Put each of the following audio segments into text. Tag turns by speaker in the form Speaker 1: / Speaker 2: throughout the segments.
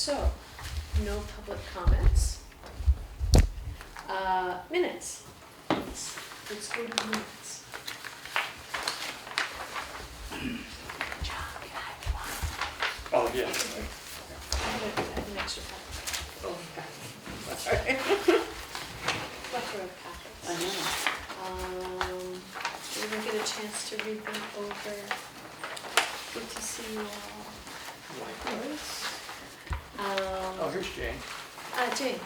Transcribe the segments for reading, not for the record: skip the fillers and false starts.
Speaker 1: So, no public comments. Minutes. Let's go to the minutes.
Speaker 2: Oh, yeah.
Speaker 1: I have an extra packet.
Speaker 3: Oh, okay.
Speaker 1: Plethora of packets.
Speaker 3: I know.
Speaker 1: We didn't get a chance to read them over. Good to see you all.
Speaker 2: Likewise. Oh,
Speaker 1: Um,
Speaker 2: here's Jane.
Speaker 1: Jane,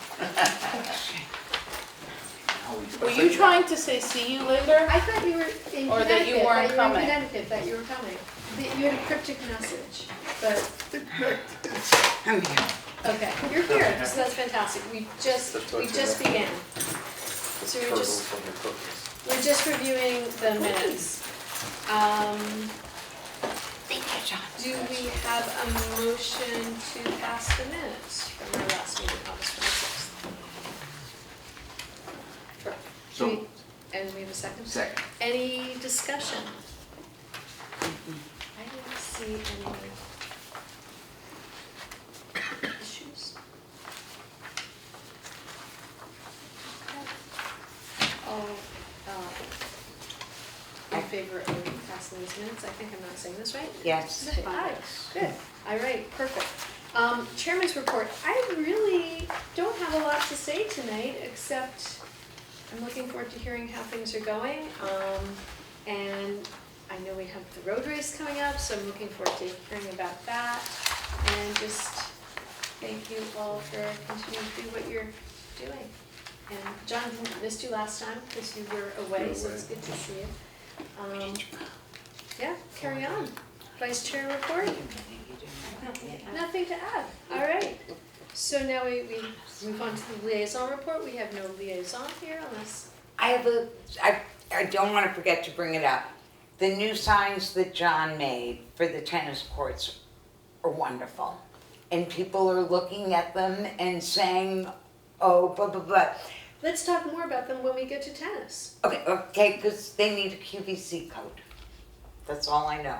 Speaker 4: Were you trying to say see you later?
Speaker 1: I thought you were in
Speaker 4: Or that you
Speaker 1: Connecticut,
Speaker 4: weren't coming.
Speaker 1: Connecticut, that you were coming. You had a cryptic message, but,
Speaker 3: I'm here.
Speaker 1: okay, you're here, so that's fantastic. We just began. So we're just reviewing the minutes.
Speaker 3: Thank you, John.
Speaker 1: Do we have a motion to pass the minutes from our last meeting, August 26th?
Speaker 5: So,
Speaker 1: And we have a second?
Speaker 5: second.
Speaker 1: Any discussion? I didn't see any issues. Okay. All in favor of passing these minutes? I think I'm not saying this right?
Speaker 3: Yes.
Speaker 1: Say aye. Good. All right, perfect. Chairman's report. I really don't have a lot to say tonight, except I'm looking forward to hearing how things are going. And I know we have the road race coming up, so I'm looking forward to hearing about that. And just thank you all for continuing to do what you're doing. And Jonathan, missed you last time because you were away, so it's good to see you. Yeah, carry on. Vice Chair report? Nothing to add. All right. So now we move on to the liaison report. We have no liaison here unless,
Speaker 3: I don't want to forget to bring it up. The new signs that John made for the tennis courts are wonderful. And people are looking at them and saying, oh, blah, blah, blah.
Speaker 1: let's talk more about them when we get to tennis.
Speaker 3: Okay, because they need a QVC code. That's all I know.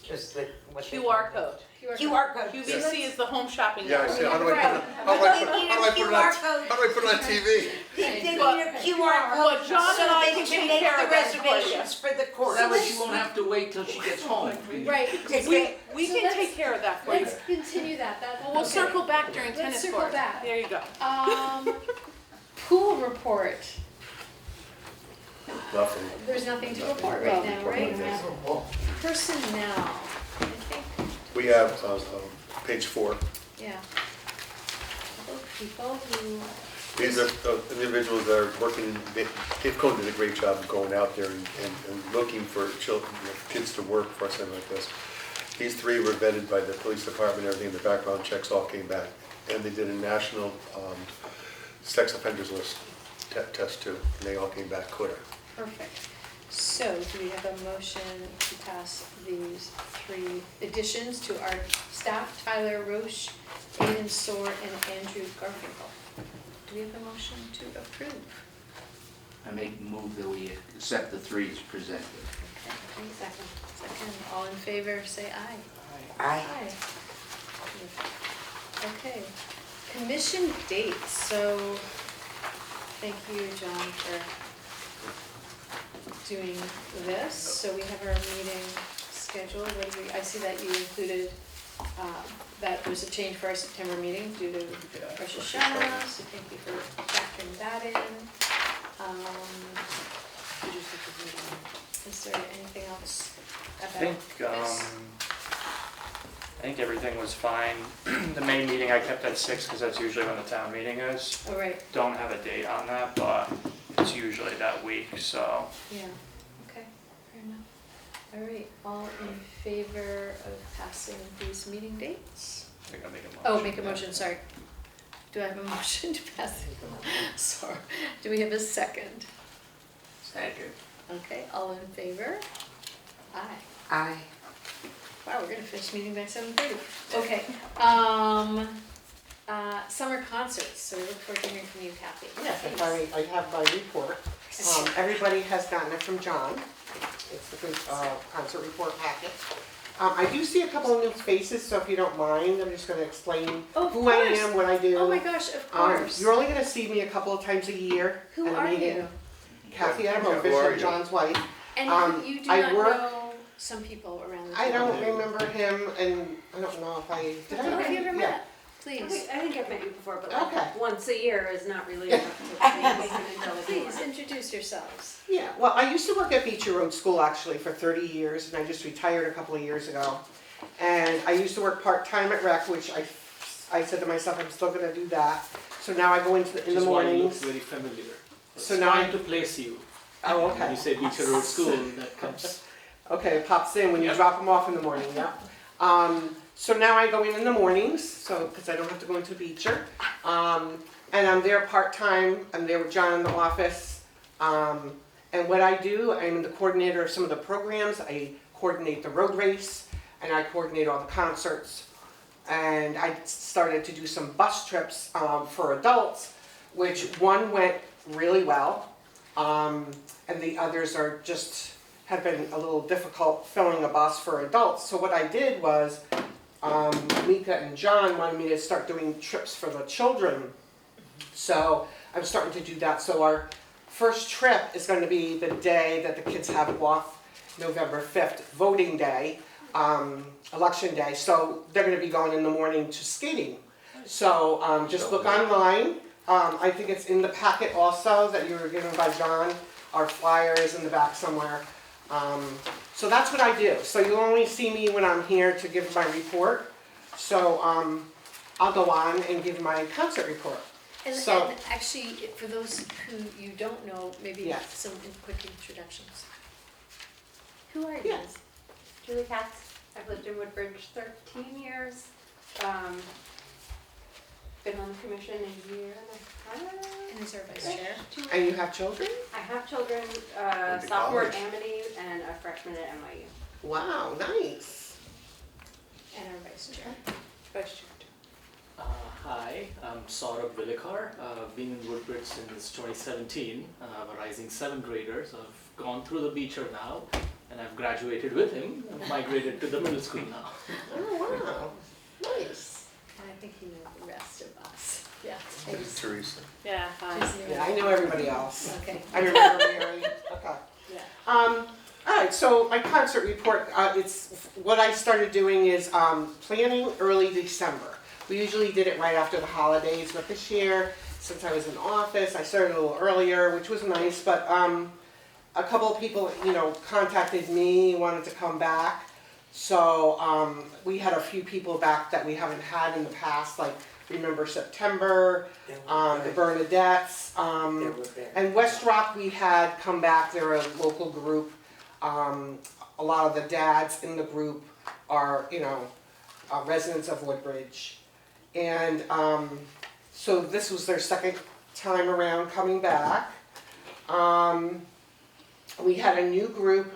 Speaker 3: Just the, what they-
Speaker 4: QR code.
Speaker 3: QR code.
Speaker 4: QVC is the home shopping
Speaker 6: Yeah, I
Speaker 4: network.
Speaker 6: see, how do I put it, how do I put it on TV?
Speaker 3: They need
Speaker 4: Well,
Speaker 3: a QR
Speaker 4: well,
Speaker 3: code
Speaker 4: John
Speaker 3: so
Speaker 4: and I
Speaker 3: they
Speaker 4: can
Speaker 3: can
Speaker 4: take
Speaker 3: make
Speaker 4: care
Speaker 3: the
Speaker 4: of that for you.
Speaker 3: reservations for the court.
Speaker 5: That way she won't have to wait till she gets home.
Speaker 1: Right.
Speaker 4: We
Speaker 1: So
Speaker 4: can
Speaker 1: let's-
Speaker 4: take care of that for you.
Speaker 1: Let's continue that.
Speaker 4: Well, we'll
Speaker 1: okay.
Speaker 4: circle back during
Speaker 1: Let's
Speaker 4: tennis
Speaker 1: circle
Speaker 4: court.
Speaker 1: back.
Speaker 4: There you go.
Speaker 1: Pool report.
Speaker 6: Nothing.
Speaker 1: There's nothing to report right now, right? Personnel, I think,
Speaker 6: We have, page 4.
Speaker 1: yeah. A couple of people who,
Speaker 6: These are individuals that are working, Dave Cohn did a great job of going out there and looking for children, kids to work for something like this. These 3 were vetted by the police department, everything, the background checks all came back. And they did a national sex offenders list test too, and they all came back clear.
Speaker 1: perfect. So do we have a motion to pass these 3 additions to our staff? Tyler Roche, Aiden Soar, and Andrew Garfinkel. Do we have a motion to approve?
Speaker 5: I make a move that we accept the 3 presented.
Speaker 1: Okay, 3 seconds. Second, all in favor, say aye.
Speaker 3: Aye.
Speaker 1: Okay, commission dates, so thank you, John, for doing this. So we have our meeting scheduled. What do I see that you included, that was a change for our September meeting due to Rosh Hashanah, so thank you for factoring that in. Is there anything else about this?
Speaker 2: I think everything was fine. The May meeting I kept at 6 because that's usually when the town meeting is.
Speaker 1: Oh, right,
Speaker 2: Don't have a date on that, but it's usually that week, so.
Speaker 1: yeah, okay, fair enough. All right, all in favor of passing these meeting dates?
Speaker 2: I think I'll make a motion.
Speaker 1: Oh, make a motion, sorry. Do I have a motion to pass it? Sorry. Do we have a second?
Speaker 5: Second.
Speaker 1: Okay, all in favor? Aye.
Speaker 3: Aye.
Speaker 1: Wow, we're gonna finish meeting by 7:30. Okay, summer concerts, so we look forward to hearing from you, Kathy.
Speaker 7: Yes,
Speaker 1: Please.
Speaker 7: I have my report. Everybody has gotten it from John. It's the concert report packet. I do see a couple of new faces, so if you don't mind, I'm just gonna explain
Speaker 1: Oh, of
Speaker 7: who I
Speaker 1: course.
Speaker 7: am, what I do.
Speaker 1: Oh my gosh, of course.
Speaker 7: You're only gonna see me a couple of times a year
Speaker 1: Who
Speaker 7: at a
Speaker 1: are
Speaker 7: meeting.
Speaker 1: you?
Speaker 7: Kathy
Speaker 6: Yeah, who are
Speaker 7: Adamovich, I'm
Speaker 6: you?
Speaker 7: John's wife.
Speaker 1: And you do
Speaker 7: I
Speaker 1: not
Speaker 7: work-
Speaker 1: know some people around the
Speaker 7: I
Speaker 1: town.
Speaker 7: don't remember him, and I don't know if I, did I?
Speaker 1: Who have you ever
Speaker 7: Yeah.
Speaker 1: met? Please,
Speaker 8: I think I've met you before, but
Speaker 7: Okay.
Speaker 8: like once a year is not really enough to make me know who you
Speaker 1: please
Speaker 8: are.
Speaker 1: introduce yourselves.
Speaker 7: Yeah, well, I used to work at Beecher Road School actually for 30 years, and I just retired a couple of years ago. And I used to work part-time at rec, which I said to myself, I'm still gonna do that. So now I go in the
Speaker 9: Which is why you look
Speaker 7: mornings.
Speaker 9: very familiar.
Speaker 7: So
Speaker 9: It's
Speaker 7: now
Speaker 9: trying
Speaker 7: I-
Speaker 9: to place you.
Speaker 7: Oh,
Speaker 9: When
Speaker 7: okay.
Speaker 9: you say Beecher Road School, that comes.
Speaker 7: Okay, it pops in when you
Speaker 9: Yep.
Speaker 7: drop them off in the morning, yeah. So now I go in the mornings, so, because I don't have to go into Beecher. And I'm there part-time, I'm there with John in the office. And what I do, I'm the coordinator of some of the programs, I coordinate the road race, and I coordinate all the concerts. And I started to do some bus trips for adults, which one went really well. And the others are just, have been a little difficult filling a bus for adults. So what I did was, Mika and John wanted me to start doing trips for the children. So I'm starting to do that. So our first trip is going to be the day that the kids have off, November 5th, voting day, election day. So they're going to be going in the morning to skating. So just look online. I think it's in the packet also that you were given by John. Our flyer is in the back somewhere. So that's what I do. So you'll only see me when I'm here to give my report. So I'll go on and give my concert report.
Speaker 1: And,
Speaker 7: So-
Speaker 1: and actually, for those who you don't know, maybe
Speaker 7: Yes.
Speaker 1: some quick introductions. Who are you?
Speaker 7: Yes.
Speaker 8: Julie Katz, I've lived in Woodbridge 13 years. Been on the commission a year and a half.
Speaker 1: And is our vice chair?
Speaker 7: And you have children?
Speaker 8: I have children,
Speaker 6: Went to
Speaker 8: sophomore at
Speaker 6: college.
Speaker 8: Amity and a freshman at NYU.
Speaker 7: Wow, nice.
Speaker 1: And our vice chair.
Speaker 8: Vice chair.
Speaker 9: Hi, I'm Saurabh Vilikar. I've been in Woodbridge since 2017. I'm a rising 7th grader, so I've gone through the Beecher now, and I've graduated with him. I've migrated to the middle school now.
Speaker 7: Oh, wow, nice.
Speaker 1: And I think you know the rest of us. Yeah.
Speaker 6: There's Teresa.
Speaker 4: Yeah, hi.
Speaker 1: Just knew
Speaker 7: Yeah, I
Speaker 1: it.
Speaker 7: know everybody else.
Speaker 1: Okay.
Speaker 7: I remember Mary. Okay.
Speaker 1: Yeah.
Speaker 7: All right, so my concert report, it's, what I started doing is planning early December. We usually did it right after the holidays, but this year, since I was in office, I started a little earlier, which was nice, but a couple of people, contacted me, wanted to come back. So we had a few people back that we haven't had in the past, like Remember September, the Bernadettes, and West Rock we had come back. They're a local group. A lot of the dads in the group are, residents of Woodbridge. And so this was their second time around coming back. We had a new group,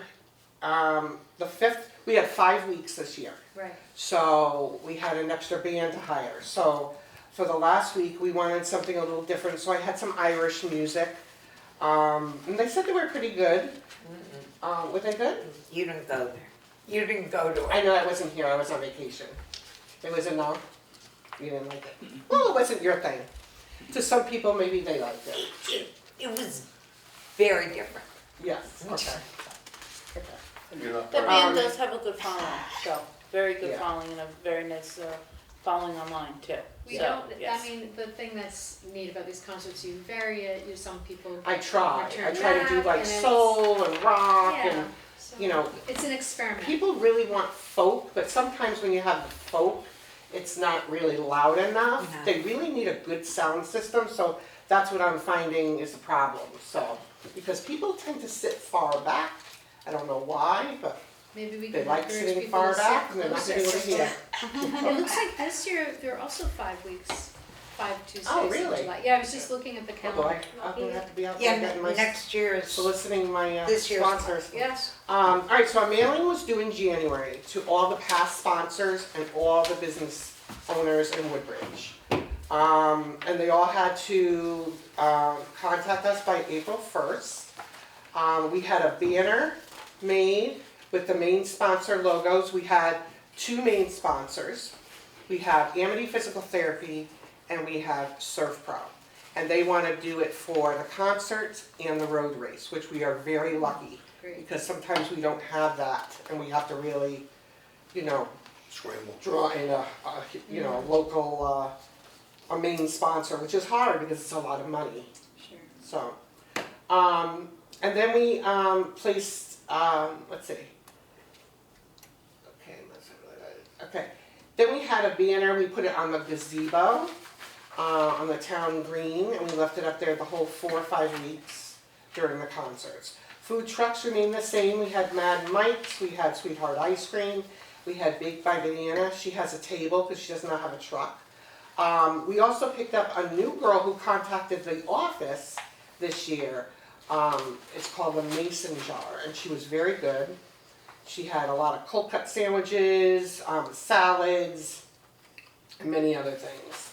Speaker 7: the fifth, we had 5 weeks this year.
Speaker 1: Right.
Speaker 7: So we had an extra band to hire. So for the last week, we wanted something a little different. So I had some Irish music. And they said they were pretty good. Were they good?
Speaker 3: You didn't go there. You didn't go to
Speaker 7: I
Speaker 3: it.
Speaker 7: know I wasn't here, I was on vacation. It was a no? You didn't like it? Well, it wasn't your thing. To some people, maybe they liked it.
Speaker 3: It was very different.
Speaker 7: Yes, okay. Okay.
Speaker 6: You're not
Speaker 4: The
Speaker 6: part
Speaker 4: band
Speaker 7: Um,
Speaker 4: does have a good following, so, very good
Speaker 7: Yeah.
Speaker 4: following and a very nice following online too.
Speaker 1: We
Speaker 4: So,
Speaker 1: don't,
Speaker 4: yes.
Speaker 1: I mean, the thing that's neat about these concerts, you vary it, some people.
Speaker 7: I try
Speaker 1: return
Speaker 7: to do
Speaker 1: back,
Speaker 7: like
Speaker 1: and it's-
Speaker 7: soul and rock
Speaker 1: Yeah,
Speaker 7: and,
Speaker 1: so
Speaker 7: you know,
Speaker 1: it's an experiment.
Speaker 7: people really want folk, but sometimes when you have the folk, it's not really loud enough.
Speaker 3: Mhm.
Speaker 7: They really need a good sound system, so that's what I'm finding is the problem, so. Because people tend to sit far back, I don't know why, but
Speaker 1: Maybe we
Speaker 7: they
Speaker 1: can
Speaker 7: like
Speaker 1: encourage
Speaker 7: sitting
Speaker 1: people
Speaker 7: far
Speaker 1: to
Speaker 7: back
Speaker 1: sit
Speaker 7: and they're not
Speaker 1: closer.
Speaker 7: able to hear.
Speaker 1: It looks like this year, there are also 5 weeks, 5 Tuesdays
Speaker 7: Oh,
Speaker 1: in
Speaker 7: really?
Speaker 1: July. Yeah, I was just looking at the
Speaker 7: Oh boy,
Speaker 1: calendar.
Speaker 7: I'm gonna have to be out there
Speaker 3: Yeah,
Speaker 7: getting my,
Speaker 3: next year is,
Speaker 7: soliciting my
Speaker 3: This year's
Speaker 7: sponsors.
Speaker 1: Yes,
Speaker 7: All right, so our mailing was due in January to all the past sponsors and all the business owners in Woodbridge. And they all had to contact us by April 1st. We had a banner made with the main sponsor logos. We had 2 main sponsors. We have Amity Physical Therapy and we have Surf Pro. And they want to do it for the concerts and the road race, which we are very lucky.
Speaker 1: Great.
Speaker 7: Because sometimes we don't have that and we have to really, you know,
Speaker 6: Scramble.
Speaker 7: draw in a local, a main sponsor, which is hard because it's a lot of money.
Speaker 1: Sure.
Speaker 7: So, and then we placed, let's see. Okay, then we had a banner, we put it on the gazebo, on the town green, and we left it up there the whole 4 or 5 weeks during the concerts. Food trucks remain the same. We had Mad Mike's, we had Sweetheart Ice Cream, we had Baked by Banana. She has a table because she does not have a truck. We also picked up a new girl who contacted the office this year. It's called the Mason Jar, and she was very good. She had a lot of cold cut sandwiches, salads, and many other things.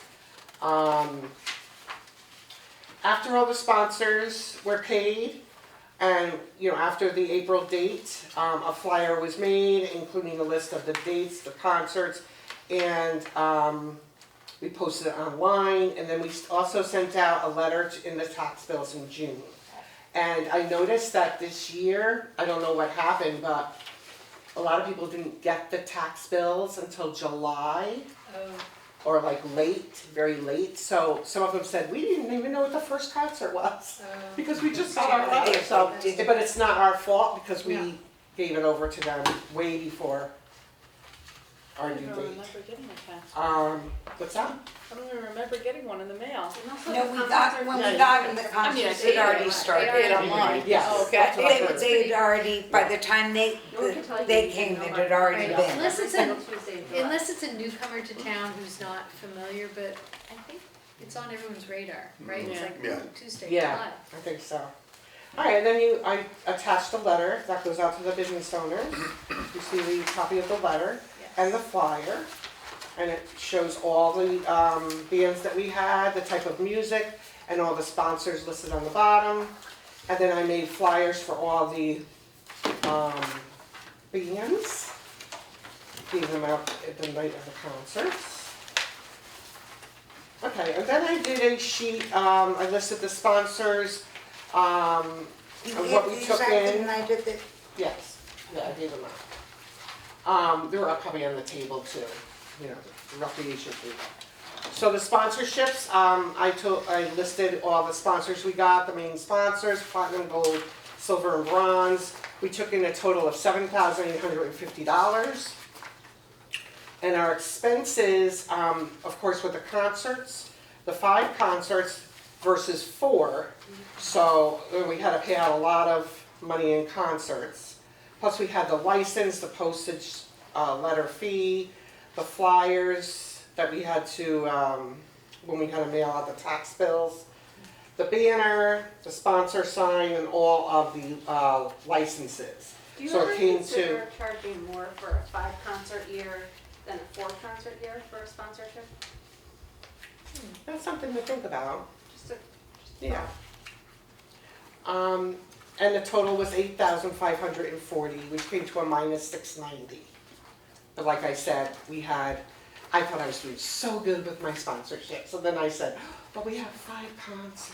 Speaker 7: After all the sponsors were paid, and after the April date, a flyer was made, including a list of the dates, the concerts, and we posted it online, and then we also sent out a letter in the tax bills in June. And I noticed that this year, I don't know what happened, but a lot of people didn't get the tax bills until July,
Speaker 1: Oh,
Speaker 7: or like late, very late. So some of them said, we didn't even know what the first concert was, because we just got our letter. So, but it's not our fault because we
Speaker 1: No.
Speaker 7: gave it over to them way before our
Speaker 4: I
Speaker 7: due
Speaker 4: don't
Speaker 7: date.
Speaker 4: remember getting a tax.
Speaker 7: What's that?
Speaker 4: I don't even remember getting one in the mail.
Speaker 8: And also
Speaker 3: No,
Speaker 8: the
Speaker 3: we
Speaker 8: concerts
Speaker 3: got,
Speaker 8: are-
Speaker 3: when
Speaker 7: Yeah,
Speaker 3: we got in the
Speaker 4: I mean,
Speaker 3: concerts,
Speaker 4: I
Speaker 3: it
Speaker 4: paid
Speaker 3: already
Speaker 4: it.
Speaker 3: started.
Speaker 1: Paid
Speaker 4: online.
Speaker 7: Yes.
Speaker 4: Oh, okay.
Speaker 7: That's what I
Speaker 3: They,
Speaker 7: heard.
Speaker 3: they'd already, by the time they
Speaker 8: No one can tell you
Speaker 3: they
Speaker 8: you
Speaker 3: came,
Speaker 8: know
Speaker 3: it
Speaker 8: about
Speaker 3: had already
Speaker 1: Right.
Speaker 3: been.
Speaker 1: Unless it's
Speaker 8: Every
Speaker 1: a-
Speaker 8: single Tuesday in July.
Speaker 1: unless it's a newcomer to town who's not familiar, but I think it's on everyone's radar, right? It's
Speaker 4: Yeah.
Speaker 1: like
Speaker 6: Yeah.
Speaker 1: Tuesday,
Speaker 7: Yeah.
Speaker 1: July.
Speaker 7: I think so. All right, and then I attached a letter that goes out to the business owners. You see the copy of the letter and the flyer. And it shows all the bands that we had, the type of music, and all the sponsors listed on the bottom. And then I made flyers for all the bands. Gave them out at the night of the concerts. Okay, and then I did a sheet, I listed the sponsors,
Speaker 3: You
Speaker 7: and what we
Speaker 3: gave these
Speaker 7: took
Speaker 3: out the
Speaker 7: in.
Speaker 3: night of the,
Speaker 7: Yes, yeah, I gave them out. They were probably on the table too, the recreation table. So the sponsorships, I listed all the sponsors we got, the main sponsors, platinum, gold, silver, and bronze. We took in a total of $7,850. And our expenses, of course, with the concerts, the 5 concerts versus 4. So we had to pay out a lot of money in concerts. Plus we had the license, the postage letter fee, the flyers that we had to, when we had to mail out the tax bills, the banner, the sponsor sign, and all of the licenses.
Speaker 8: Do you
Speaker 7: So
Speaker 8: ever
Speaker 7: it came
Speaker 8: consider charging more for a 5 concert year than a 4 concert year for a sponsorship?
Speaker 7: That's something to think about.
Speaker 8: Just a
Speaker 7: Yeah. And the total was $8,540, which came to a minus $690. But like I said, I thought I was doing so good with my sponsorship. So then I said, but we have 5 concerts.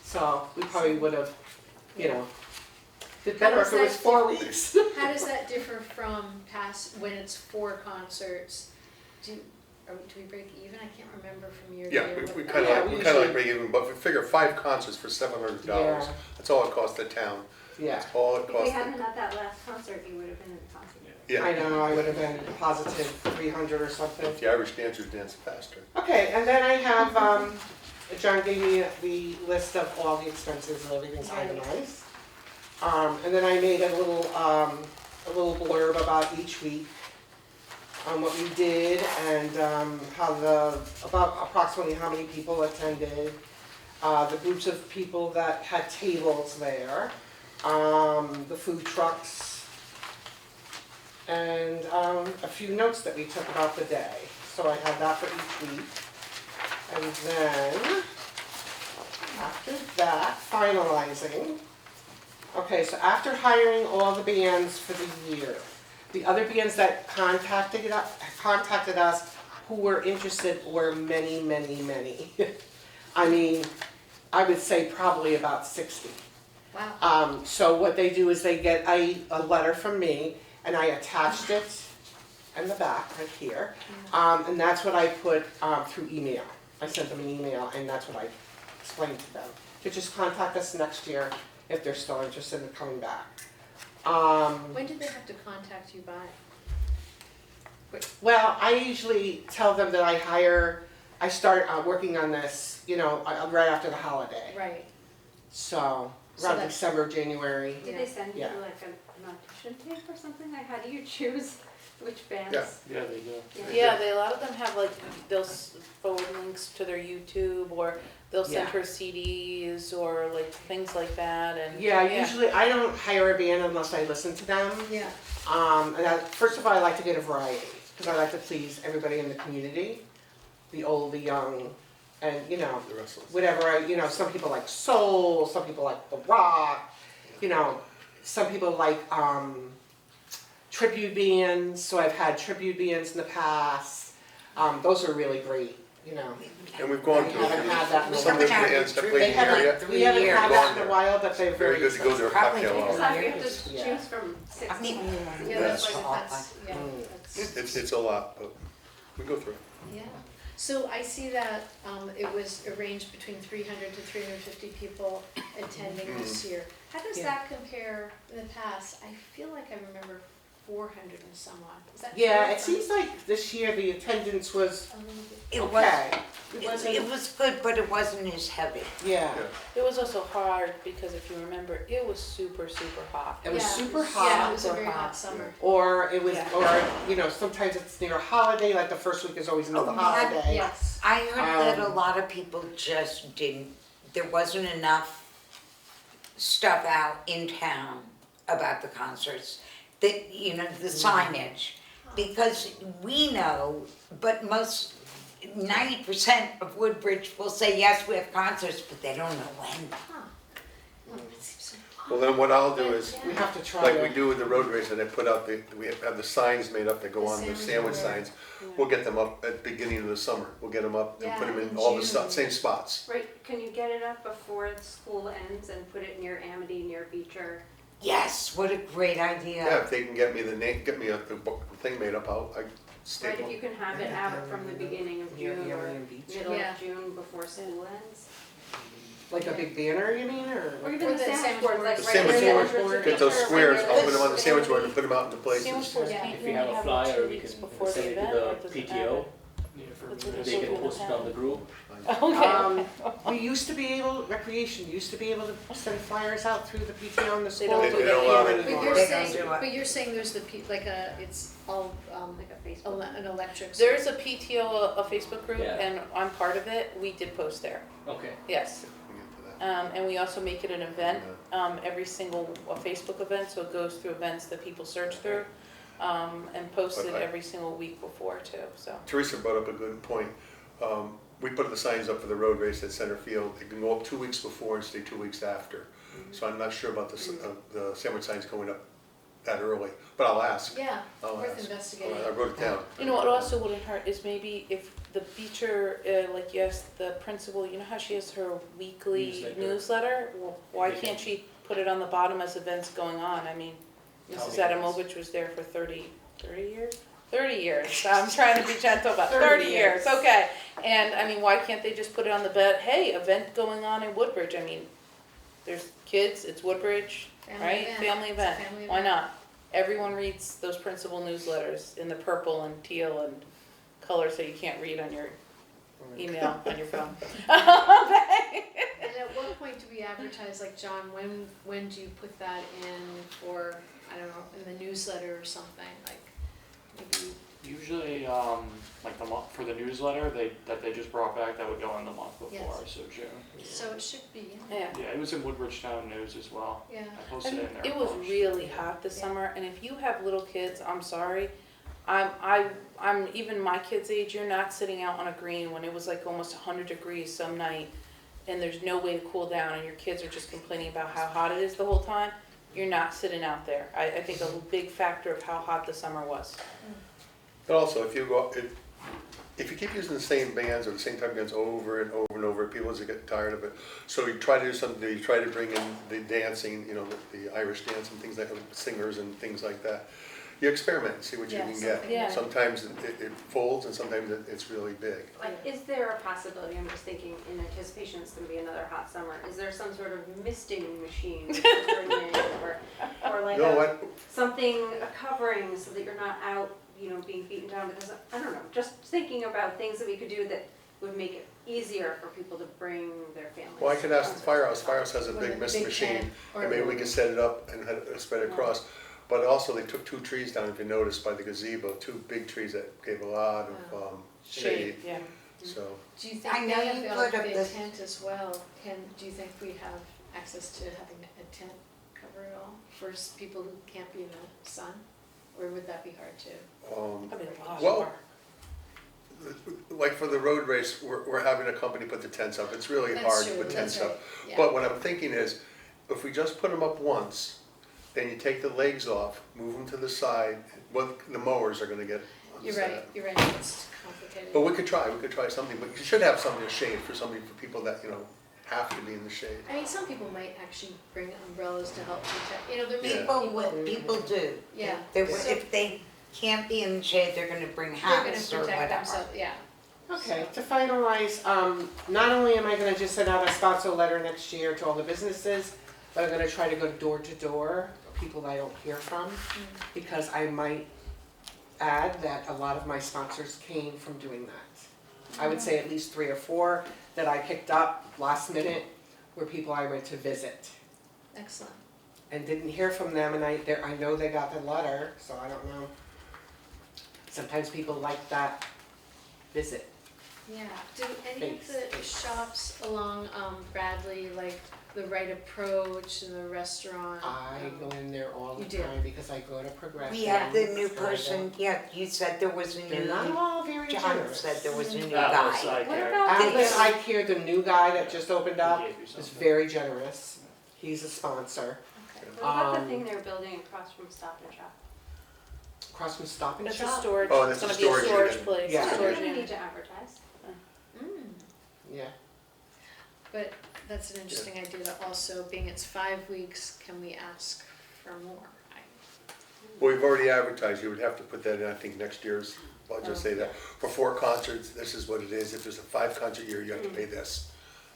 Speaker 7: So we probably would have, did better if it was 4 weeks.
Speaker 1: How does that differ from past, when it's 4 concerts? Do we break even? I can't remember from year to
Speaker 6: Yeah,
Speaker 1: year.
Speaker 6: we
Speaker 1: what
Speaker 6: kind
Speaker 1: that-
Speaker 6: of,
Speaker 7: Yeah,
Speaker 6: we
Speaker 7: we
Speaker 6: kind of
Speaker 7: usually-
Speaker 6: like break even, but we figure 5 concerts for $700.
Speaker 7: Yeah.
Speaker 6: That's all it costs the town.
Speaker 7: Yeah,
Speaker 6: That's all it
Speaker 8: If we
Speaker 6: costs.
Speaker 8: hadn't had that last concert, you would have been in the concert.
Speaker 6: Yeah.
Speaker 7: I know, I would have been positive 300 or something.
Speaker 6: If the Irish dancers dance faster.
Speaker 7: Okay, and then I have, John gave me the list of all the expenses and everything's itemized. And then I made a little blurb about each week, what we did and about approximately how many people attended, the groups of people that had tables there, the food trucks, and a few notes that we took about the day. So I had that for each week. And then, after that, finalizing, Okay, so after hiring all the bands for the year, the other bands that contacted us who were interested were many, many, many. I mean, I would say probably about 60.
Speaker 1: Wow.
Speaker 7: So what they do is they get a letter from me, and I attached it in the back right here. And that's what I put through email. I sent them an email, and that's what I explained to them. To just contact us next year if they're still interested in coming back.
Speaker 1: When did they have to contact you by?
Speaker 7: Well, I usually tell them that I start working on this, right after the holiday.
Speaker 1: Right.
Speaker 7: So,
Speaker 1: So
Speaker 7: around
Speaker 1: that's-
Speaker 7: December, January.
Speaker 8: Did they send you
Speaker 7: Yeah.
Speaker 8: like an audition tape or something? Like, how do you choose which bands?
Speaker 6: Yeah.
Speaker 2: Yeah, they do.
Speaker 4: Yeah, a lot of them have like, they'll forward links to their YouTube, or they'll send
Speaker 7: Yeah.
Speaker 4: her CDs, or like things like that, and.
Speaker 7: Yeah, usually I don't hire a band unless I listen to them.
Speaker 1: Yeah.
Speaker 7: First of all, I like to get a variety, because I like to please everybody in the community, the old, the young, and
Speaker 6: The rest of us.
Speaker 7: whatever, some people like soul, some people like the rock, some people like tribute bands, so I've had tribute bands in the past. Those are really great,
Speaker 6: And we've gone
Speaker 7: We
Speaker 6: through
Speaker 7: haven't had that in a
Speaker 6: some of the
Speaker 3: while.
Speaker 6: bands that
Speaker 3: They
Speaker 6: play in the area.
Speaker 7: We haven't had that in
Speaker 6: Gone
Speaker 7: a
Speaker 6: there.
Speaker 7: while, but they're
Speaker 6: Very good to go to a
Speaker 3: Probably
Speaker 6: cocktail
Speaker 3: take
Speaker 8: It's
Speaker 6: hour.
Speaker 8: not, you have to
Speaker 7: Yeah.
Speaker 8: choose from 6
Speaker 3: I mean,
Speaker 1: Yeah,
Speaker 6: That's
Speaker 1: that's why that's, yeah,
Speaker 7: Mm.
Speaker 1: that's,
Speaker 6: It's a lot, but we go through it.
Speaker 1: yeah. So I see that, it was arranged between 300 to 350 people attending this year. How does
Speaker 7: Yeah.
Speaker 1: that compare in the past? I feel like I remember 400 and somewhat. Is that
Speaker 7: Yeah,
Speaker 1: true?
Speaker 7: it seems like this year the attendance was
Speaker 1: A little bit.
Speaker 3: it was,
Speaker 7: okay. It wasn't,
Speaker 3: it was good, but it wasn't as heavy.
Speaker 7: yeah.
Speaker 4: It was also hard, because if you remember, it was super hot.
Speaker 7: It was
Speaker 1: Yeah.
Speaker 7: super
Speaker 1: Yeah,
Speaker 7: hot.
Speaker 1: it was a
Speaker 4: super
Speaker 1: very hot
Speaker 4: hot.
Speaker 1: summer.
Speaker 7: Or it was,
Speaker 4: Yeah.
Speaker 7: or, sometimes it's near a holiday, like the first week is always another
Speaker 3: Oh, that-
Speaker 7: holiday.
Speaker 1: Yes.
Speaker 3: I heard that a
Speaker 7: Um,
Speaker 3: lot of people just didn't, there wasn't enough stuff out in town about the concerts, that, the signage. Because we know, but 90% of Woodbridge will say, yes, we have concerts, but they don't know when.
Speaker 1: Huh. Well, it seems so
Speaker 6: Well, then what I'll do is,
Speaker 7: We have to try
Speaker 6: like we
Speaker 7: to,
Speaker 6: do with the road race, and I put out we have the signs made up that go
Speaker 1: The
Speaker 6: on, the
Speaker 1: sandwich
Speaker 6: sandwich
Speaker 1: board.
Speaker 6: signs. We'll get them up at the beginning of the summer. We'll get them up and
Speaker 1: Yeah,
Speaker 6: put them in
Speaker 1: in
Speaker 6: all the
Speaker 1: June.
Speaker 6: same spots.
Speaker 8: Right, can you get it up before school ends and put it near Amity, near Beecher?
Speaker 3: Yes, what a great
Speaker 6: Yeah,
Speaker 3: idea.
Speaker 6: if they can get me the thing made up, I
Speaker 8: Right,
Speaker 6: staple.
Speaker 8: if you can have it out from the beginning of
Speaker 7: near
Speaker 8: June or
Speaker 7: Marion Beach.
Speaker 8: middle
Speaker 1: Yeah.
Speaker 8: of June before school ends.
Speaker 7: like a big banner, you mean,
Speaker 8: Or
Speaker 7: or?
Speaker 8: even
Speaker 1: Or
Speaker 8: the
Speaker 1: the
Speaker 8: sandwich
Speaker 1: sandwich
Speaker 8: board,
Speaker 1: board.
Speaker 8: like
Speaker 6: The
Speaker 8: right
Speaker 6: sandwich
Speaker 8: near the
Speaker 7: board.
Speaker 8: entrance of
Speaker 6: Get those
Speaker 8: Beecher,
Speaker 6: squares,
Speaker 8: right
Speaker 6: I'll
Speaker 8: near
Speaker 6: put them on the sandwich board and
Speaker 8: Amity.
Speaker 6: put them out into
Speaker 4: Sandwich
Speaker 6: places.
Speaker 4: boards
Speaker 1: Yeah.
Speaker 4: can't
Speaker 9: If
Speaker 4: you
Speaker 9: you have
Speaker 4: only
Speaker 9: a
Speaker 4: have
Speaker 9: flyer,
Speaker 4: like 2
Speaker 9: we
Speaker 4: weeks
Speaker 9: can
Speaker 4: before
Speaker 9: send
Speaker 4: the
Speaker 9: it to
Speaker 4: event, or
Speaker 9: the
Speaker 4: does it
Speaker 9: PTO.
Speaker 4: matter?
Speaker 9: They can post it on the group.
Speaker 4: Okay.
Speaker 7: We used to be able, Recreation used to be able to send flyers out through the PTO and the
Speaker 4: They
Speaker 7: school.
Speaker 4: don't
Speaker 6: do that anymore.
Speaker 1: But you're
Speaker 3: They
Speaker 1: saying,
Speaker 3: don't do it.
Speaker 1: but you're saying there's like it's all,
Speaker 8: Like a Facebook.
Speaker 1: an electric.
Speaker 4: There's a PTO, a Facebook group,
Speaker 9: Yeah.
Speaker 4: and I'm part of it. We did post there,
Speaker 9: Okay.
Speaker 4: yes.
Speaker 6: We get to that.
Speaker 4: And we also make it an event, every single Facebook event, so it goes through events that people search through, and post it
Speaker 6: Okay.
Speaker 4: every single week before too, so.
Speaker 6: Teresa brought up a good point. We put the signs up for the road race at center field. They can go up 2 weeks before and stay 2 weeks after. So I'm not sure about the sandwich signs going up that early, but I'll ask.
Speaker 1: Yeah,
Speaker 6: I'll
Speaker 1: worth
Speaker 6: ask.
Speaker 1: investigating.
Speaker 6: I wrote it down.
Speaker 4: You know what also wouldn't hurt is maybe if the Beecher, like yes, the principal, you know how she has her weekly newsletter? Well, why can't she put it on the bottom as events going on? I mean, Mrs. Adamovich was there for 30 years? 30 years, I'm trying to be gentle about 30 years, okay. And I mean, why can't they just put it on the bed, hey, event going on in Woodbridge? I mean, there's kids, it's Woodbridge,
Speaker 1: Family
Speaker 4: right?
Speaker 1: event.
Speaker 4: Family
Speaker 1: It's a
Speaker 4: event,
Speaker 1: family
Speaker 4: why
Speaker 1: event.
Speaker 4: not? Everyone reads those principal newsletters in the purple and teal and color so you can't read on your email on your phone.
Speaker 1: And at what point do we advertise, like John, when do you put that in for, I don't know, in the newsletter or something, like maybe?
Speaker 2: Usually, like the month, for the newsletter, that they just brought back, that would go in the month before,
Speaker 1: Yes.
Speaker 2: so June.
Speaker 1: So it should be, yeah.
Speaker 4: Yeah.
Speaker 2: Yeah, it was in Woodbridge Town News as well.
Speaker 1: Yeah.
Speaker 2: I posted
Speaker 4: And
Speaker 2: it in there.
Speaker 4: it was
Speaker 2: first.
Speaker 4: really hot this
Speaker 1: Yeah.
Speaker 4: summer, and if you have little kids, I'm sorry. I'm even my kid's age, you're not sitting out on a green when it was like almost 100 degrees some night and there's no way to cool down and your kids are just complaining about how hot it is the whole time, you're not sitting out there. I think a big factor of how hot the summer was.
Speaker 6: But also, if you go, if you keep using the same bands or the same type of bands over and over and over, people just get tired of it. So you try to do something, you try to bring in the dancing, you know, the Irish dance and things like that, singers and things like that. You experiment and see what you
Speaker 1: Yeah,
Speaker 6: can get.
Speaker 1: something.
Speaker 4: Yeah.
Speaker 6: Sometimes it folds and sometimes it's really big.
Speaker 8: Like, is there a possibility, I'm just thinking in anticipation it's gonna be another hot summer, is there some sort of misting machine that you bring in, or like
Speaker 6: No, what,
Speaker 8: something, a covering so that you're not out, you know, being beaten down, because, I don't know, just thinking about things that we could do that would make it easier for people to bring their families.
Speaker 6: well, I could ask the
Speaker 8: to
Speaker 6: firehouse. Firehouse has a
Speaker 1: With
Speaker 6: big mist machine,
Speaker 1: tent or-
Speaker 6: and maybe we could set it up and have it spread across. But also, they took 2 trees down, if you noticed, by the gazebo, 2 big trees that gave a lot of shade,
Speaker 4: Yeah.
Speaker 6: so.
Speaker 1: Do you think
Speaker 3: I know
Speaker 1: they
Speaker 3: you
Speaker 1: have
Speaker 3: put up
Speaker 1: a
Speaker 3: this-
Speaker 1: tent as well? Do you think we have access to having a tent cover it all for people who can't be in the sun? Or would that be hard too?
Speaker 4: Probably a lot.
Speaker 6: Well, like for the road race, we're having a company put the tents up. It's really
Speaker 1: That's
Speaker 6: hard to
Speaker 1: true,
Speaker 6: put
Speaker 1: that's
Speaker 6: tents up.
Speaker 1: right, yeah.
Speaker 6: But what I'm thinking is, if we just put them up once, then you take the legs off, move them to the side, well, the mowers are gonna get
Speaker 1: You're
Speaker 6: upset.
Speaker 1: right, it's complicated.
Speaker 6: But we could try something, but you should have something to shade for people that, you know, have to be in the shade.
Speaker 1: I mean, some people might actually bring umbrellas to help protect, you know, there may be
Speaker 6: Yeah.
Speaker 3: People
Speaker 1: people,
Speaker 3: will, people do.
Speaker 1: yeah. So
Speaker 3: If they can't be in the shade, they're gonna bring
Speaker 1: they're gonna
Speaker 3: hats or
Speaker 1: protect
Speaker 3: whatever.
Speaker 1: themselves, yeah.
Speaker 7: Okay, to finalize, not only am I gonna just send out a sponsor letter next year to all the businesses, but I'm gonna try to go door to door, people that I don't hear from, because I might add that a lot of my sponsors came from doing that. I would say at least 3 or 4 that I picked up last minute were people I went to visit
Speaker 1: Excellent.
Speaker 7: and didn't hear from them, and I know they got the letter, so I don't know. Sometimes people like that visit.
Speaker 1: Yeah, do any of the shops along Bradley, like the Right Approach and the restaurant?
Speaker 7: I go in there all the
Speaker 1: You do?
Speaker 7: time because I go to Progression.
Speaker 3: We have the new
Speaker 7: I go-
Speaker 3: person, yeah, you said there was a
Speaker 7: They're not
Speaker 3: new,
Speaker 7: all very
Speaker 3: John
Speaker 7: generous.
Speaker 3: said there was a new
Speaker 2: Atlas
Speaker 3: guy.
Speaker 2: Eye
Speaker 8: What
Speaker 2: Care.
Speaker 8: about
Speaker 7: Atlas
Speaker 8: the,
Speaker 7: Eye Care, the new guy that just opened up,
Speaker 2: He gave you
Speaker 7: is
Speaker 2: something.
Speaker 7: very generous. He's a sponsor.
Speaker 1: Okay.
Speaker 8: what about the
Speaker 7: Um,
Speaker 8: thing they're building across from Stop and Shop?
Speaker 7: Across from Stop and
Speaker 4: That's a
Speaker 7: Shop.
Speaker 4: storage,
Speaker 6: Oh,
Speaker 4: it's
Speaker 6: that's a
Speaker 4: gonna be a
Speaker 6: storage
Speaker 4: storage
Speaker 6: unit.
Speaker 4: place,
Speaker 7: Yeah.
Speaker 8: So
Speaker 4: storage
Speaker 8: we need
Speaker 4: unit.
Speaker 8: to advertise.
Speaker 7: Yeah.
Speaker 1: But that's an interesting idea to also, being it's 5 weeks, can we ask for more?
Speaker 6: Well, we've already advertised, you would have to put that in, I think, next year's, I'll just say that. For 4 concerts, this is what it is. If there's a 5 concert year, you have to pay this.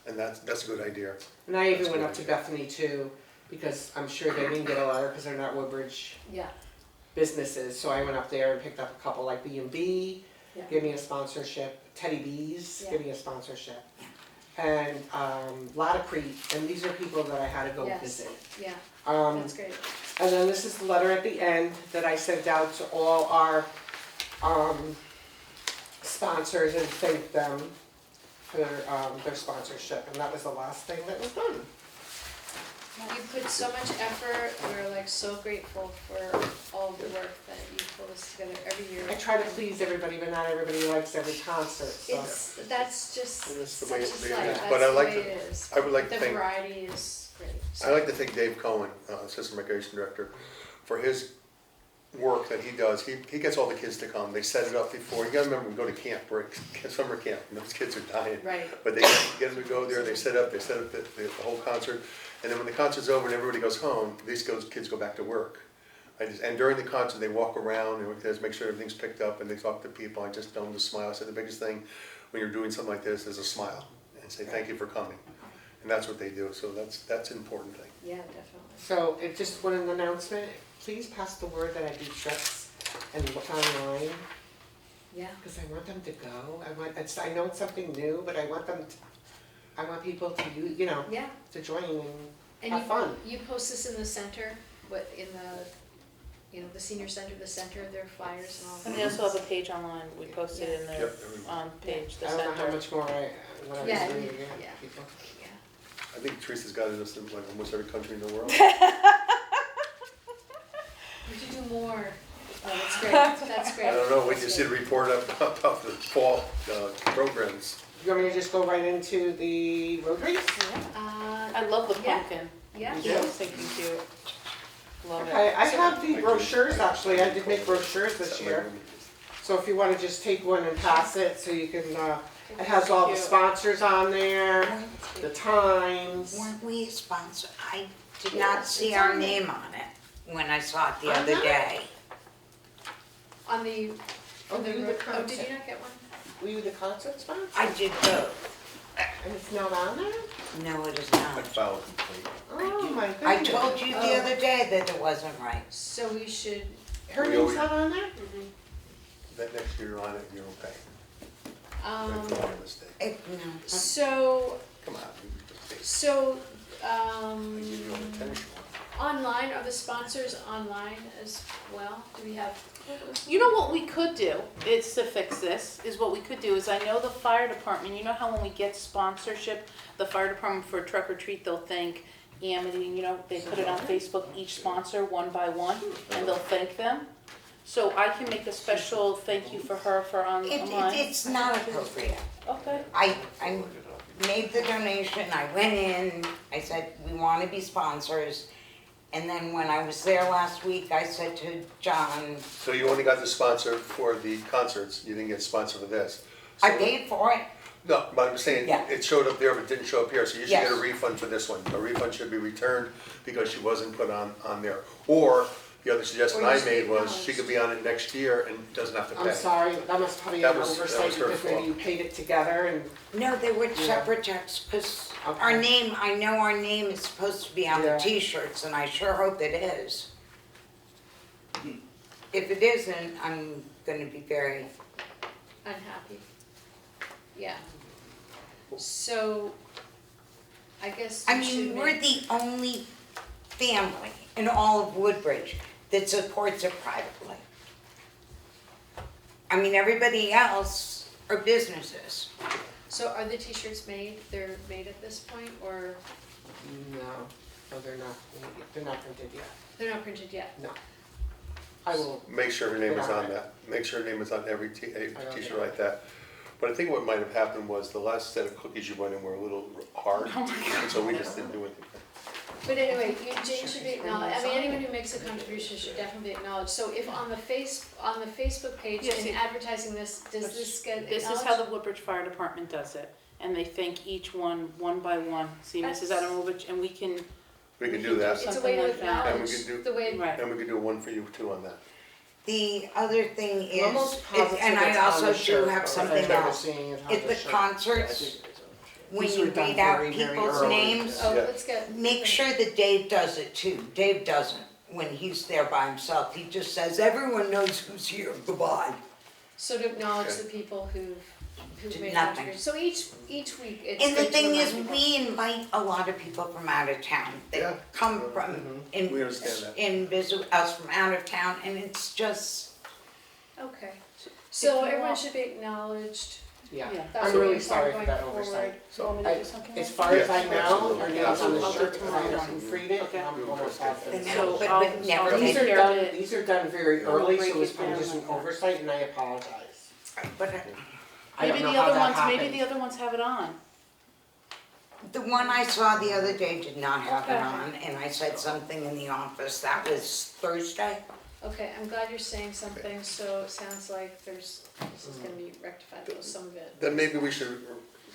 Speaker 6: And that's a good idea.
Speaker 7: And I even
Speaker 6: That's
Speaker 7: went
Speaker 6: good
Speaker 7: up to
Speaker 6: idea.
Speaker 7: Bethany too, because I'm sure they didn't get a letter because they're not Woodbridge
Speaker 1: Yeah,
Speaker 7: businesses. So I went up there and picked up a couple like B&B,
Speaker 1: yeah.
Speaker 7: give me a sponsorship. Teddy B's,
Speaker 1: Yeah.
Speaker 7: give me a sponsorship. And Lotta Creek, and these are people that I had to go
Speaker 1: Yes.
Speaker 7: visit.
Speaker 1: Yeah,
Speaker 7: Um,
Speaker 1: that's great.
Speaker 7: And then this is the letter at the end that I sent out to all our sponsors and thanked them for their sponsorship, and that was the last thing that was done.
Speaker 1: You put so much effort, we're like so grateful for all the work that you pull us together every year.
Speaker 7: I try to please everybody, but not everybody likes every concert, so.
Speaker 1: That's just
Speaker 6: That's the
Speaker 1: such
Speaker 6: way
Speaker 1: a
Speaker 6: it
Speaker 1: slight,
Speaker 6: is.
Speaker 1: that's
Speaker 6: But I
Speaker 1: the
Speaker 6: like
Speaker 1: way
Speaker 6: to-
Speaker 1: it is.
Speaker 6: I would like to
Speaker 1: The
Speaker 6: think-
Speaker 1: variety is great.
Speaker 6: I like to thank Dave Cohen, Assistant Recreation Director, for his work that he does. He gets all the kids to come. They set it up before. You gotta remember, we go to camp, breaks, summer camp, and those kids are dying.
Speaker 1: Right.
Speaker 6: But they get them to go there, they set up the whole concert. And then when the concert's over and everybody goes home, kids go back to work. And during the concert, they walk around and just make sure everything's picked up and they talk to people. I just tell them to smile. I said the biggest thing when you're doing something like this is a smile and say thank you for coming. And that's what they do, so that's an important thing.
Speaker 1: Yeah, definitely.
Speaker 7: So, just one announcement, please pass the word that I do trips and look online,
Speaker 1: Yeah.
Speaker 7: because I want them to go. I know it's something new, but I want people to use,
Speaker 1: Yeah.
Speaker 7: to join and
Speaker 1: And
Speaker 7: have fun.
Speaker 1: you post this in the center, the senior center, the center of their flyers and all that.
Speaker 4: And they also have a page online, we posted in the
Speaker 6: Yep.
Speaker 4: page, the
Speaker 7: I don't know how
Speaker 4: center.
Speaker 7: much more what I
Speaker 1: Yeah,
Speaker 7: was doing
Speaker 1: yeah,
Speaker 7: again,
Speaker 1: yeah.
Speaker 7: people.
Speaker 1: Yeah.
Speaker 6: I think Teresa's got it in like almost every country in the world.
Speaker 1: We should do more. Oh, that's great, that's great.
Speaker 6: I don't know, we just did a report about the fall programs.
Speaker 7: You want me to just go right into the road race?
Speaker 4: I love the
Speaker 1: Yeah.
Speaker 4: pumpkin.
Speaker 1: Yeah.
Speaker 7: Yeah.
Speaker 4: It's thinking cute. Love it.
Speaker 7: Okay, I have the brochures, actually, I did make brochures this year. So if you wanna just take one and pass it, so you can, it has all the
Speaker 4: Cute.
Speaker 7: sponsors on there, the times.
Speaker 3: Weren't we a sponsor? I did not see our name on it when I saw it the other day.
Speaker 1: On the,
Speaker 7: Oh,
Speaker 1: on the,
Speaker 7: you the
Speaker 1: oh, did
Speaker 7: concert.
Speaker 1: you not get one?
Speaker 7: Were you the concert sponsor?
Speaker 3: I did both.
Speaker 7: And it's not on there?
Speaker 3: No, it is
Speaker 6: I
Speaker 3: not.
Speaker 6: filed a complaint.
Speaker 7: Oh, my goodness.
Speaker 3: I told you the other day that it wasn't right.
Speaker 1: So we should,
Speaker 7: Her
Speaker 6: We
Speaker 7: name's
Speaker 6: always-
Speaker 7: not on there?
Speaker 6: That next year you're on it, you're okay. That's
Speaker 1: um,
Speaker 6: not a mistake.
Speaker 3: No.
Speaker 1: so,
Speaker 6: Come on, you just take-
Speaker 1: so,
Speaker 6: I give you all the attention.
Speaker 1: online, are the sponsors online as well? Do we have?
Speaker 4: You know what we could do, is to fix this, is what we could do, is I know the fire department, you know how when we get sponsorship, the fire department for Truck or Treat, they'll thank Amity, you know, they put it on Facebook, each sponsor, one by one, and they'll thank them. So I can make a special thank you for her for online.
Speaker 3: It's not appropriate.
Speaker 4: Okay.
Speaker 3: I made the donation, I went in, I said, we want to be sponsors. And then when I was there last week, I said to John,
Speaker 6: So you only got the sponsor for the concerts, you didn't get sponsor for this?
Speaker 3: I
Speaker 6: So-
Speaker 3: paid for it.
Speaker 6: No, but I'm saying,
Speaker 3: Yeah.
Speaker 6: it showed up there but didn't show up here, so you should get a
Speaker 3: Yes.
Speaker 6: refund for this one. A refund should be returned because she wasn't put on there. Or, the other suggestion
Speaker 1: Or
Speaker 6: I
Speaker 1: you should
Speaker 6: made was,
Speaker 1: acknowledge.
Speaker 6: she could be on it next year and doesn't have to pay.
Speaker 7: I'm sorry, that must probably be
Speaker 6: That
Speaker 7: an
Speaker 6: was- that
Speaker 7: oversight
Speaker 6: was her
Speaker 7: because maybe
Speaker 6: fault.
Speaker 7: you paid it together and,
Speaker 3: No, they were
Speaker 7: Yeah.
Speaker 3: separate checks, because
Speaker 7: Okay.
Speaker 3: our name, I know our name is supposed to be on
Speaker 7: Yeah.
Speaker 3: the t-shirts, and I sure hope it is. If it isn't, I'm gonna be very,
Speaker 1: Unhappy. Yeah. So, I guess
Speaker 3: I
Speaker 1: we should
Speaker 3: mean, we're
Speaker 1: make,
Speaker 3: the only family in all of Woodbridge that supports it privately. I mean, everybody else are businesses.
Speaker 1: so are the t-shirts made, they're made at this point, or
Speaker 7: no, they're not printed yet.
Speaker 1: they're not printed yet?
Speaker 7: No. I will,
Speaker 6: Make sure her name is
Speaker 7: Put on
Speaker 6: on
Speaker 7: it.
Speaker 6: that. Make sure her name is on every t-shirt
Speaker 7: Okay.
Speaker 6: like that. But I think what might have happened was the last set of cookies you went in were a little hard, and so we just didn't do anything.
Speaker 1: But anyway, Jane should be acknowledged, I mean, anyone who makes a contribution should definitely be acknowledged. So if on the Facebook page
Speaker 4: Yes,
Speaker 1: in
Speaker 4: it-
Speaker 1: advertising this, does this get acknowledged?
Speaker 4: This is how the Woodbridge Fire Department does it, and they thank each one, one by one. See, Mrs.
Speaker 1: That's-
Speaker 4: Adamovich, and we can,
Speaker 6: We can do that,
Speaker 1: It's a
Speaker 4: something
Speaker 1: way to
Speaker 4: like that.
Speaker 6: And we
Speaker 1: acknowledge
Speaker 6: could do-
Speaker 1: the way,
Speaker 4: right.
Speaker 6: and we could do one for you too on that.
Speaker 3: The other thing is,
Speaker 7: I'm almost positive
Speaker 3: and I
Speaker 7: it's on
Speaker 3: also
Speaker 7: the
Speaker 3: do
Speaker 7: shirt,
Speaker 3: have
Speaker 7: but
Speaker 3: something
Speaker 7: I've never
Speaker 3: else.
Speaker 7: seen it on
Speaker 3: At
Speaker 7: the
Speaker 3: the
Speaker 7: shirt.
Speaker 3: concerts, when
Speaker 7: These
Speaker 3: you
Speaker 7: were done
Speaker 3: read out
Speaker 7: very, very
Speaker 3: people's
Speaker 7: early.
Speaker 3: names,
Speaker 1: oh,
Speaker 6: Yeah.
Speaker 1: let's get.
Speaker 3: make sure that Dave does it too. Dave doesn't when he's there by himself. He just says, everyone knows who's here, goodbye.
Speaker 1: So to acknowledge
Speaker 6: Okay.
Speaker 1: the people who've
Speaker 3: Did
Speaker 1: made
Speaker 3: nothing.
Speaker 1: contributions. So each week, it's
Speaker 3: And the
Speaker 1: good to
Speaker 3: thing is,
Speaker 1: remind people.
Speaker 3: we invite a lot of people from out of town
Speaker 6: Yeah.
Speaker 3: that come from, and,
Speaker 6: We understand that.
Speaker 3: and visit us from out of town, and it's just,
Speaker 1: Okay,
Speaker 4: If
Speaker 1: so
Speaker 4: you
Speaker 1: everyone
Speaker 4: want-
Speaker 1: should be acknowledged.
Speaker 7: Yeah,
Speaker 4: Yeah.
Speaker 1: That's
Speaker 7: I'm
Speaker 1: what
Speaker 7: really
Speaker 1: we
Speaker 7: sorry
Speaker 1: plan
Speaker 7: for that
Speaker 1: going
Speaker 7: oversight.
Speaker 1: forward.
Speaker 4: you want me to do something?
Speaker 7: As
Speaker 4: else?
Speaker 7: far as I
Speaker 6: Yeah,
Speaker 7: know,
Speaker 6: absolutely.
Speaker 7: her name's on the
Speaker 6: Absolutely.
Speaker 7: shirt, because I know who freed it,
Speaker 4: Okay.
Speaker 7: and I'm almost positive.
Speaker 3: And
Speaker 4: So
Speaker 3: but
Speaker 4: I'll-
Speaker 3: never
Speaker 4: I'll
Speaker 7: These
Speaker 3: take
Speaker 7: are
Speaker 4: care
Speaker 7: done,
Speaker 4: of it.
Speaker 7: these are done very
Speaker 4: I'll
Speaker 7: early,
Speaker 4: break
Speaker 7: so it's
Speaker 4: it
Speaker 7: probably
Speaker 4: down
Speaker 7: just an
Speaker 4: like that.
Speaker 7: oversight, and I apologize.
Speaker 3: but
Speaker 7: I don't
Speaker 4: Maybe
Speaker 7: know
Speaker 4: the
Speaker 7: how
Speaker 4: other
Speaker 7: that
Speaker 4: ones,
Speaker 7: happened.
Speaker 4: maybe the other ones have it on.
Speaker 3: the one I saw the other day did not have it
Speaker 4: Okay.
Speaker 3: on, and I said something in the office, that was Thursday.
Speaker 1: Okay, I'm glad you're saying something, so it sounds like this is gonna be rectified, though, some of it.
Speaker 6: Then maybe we should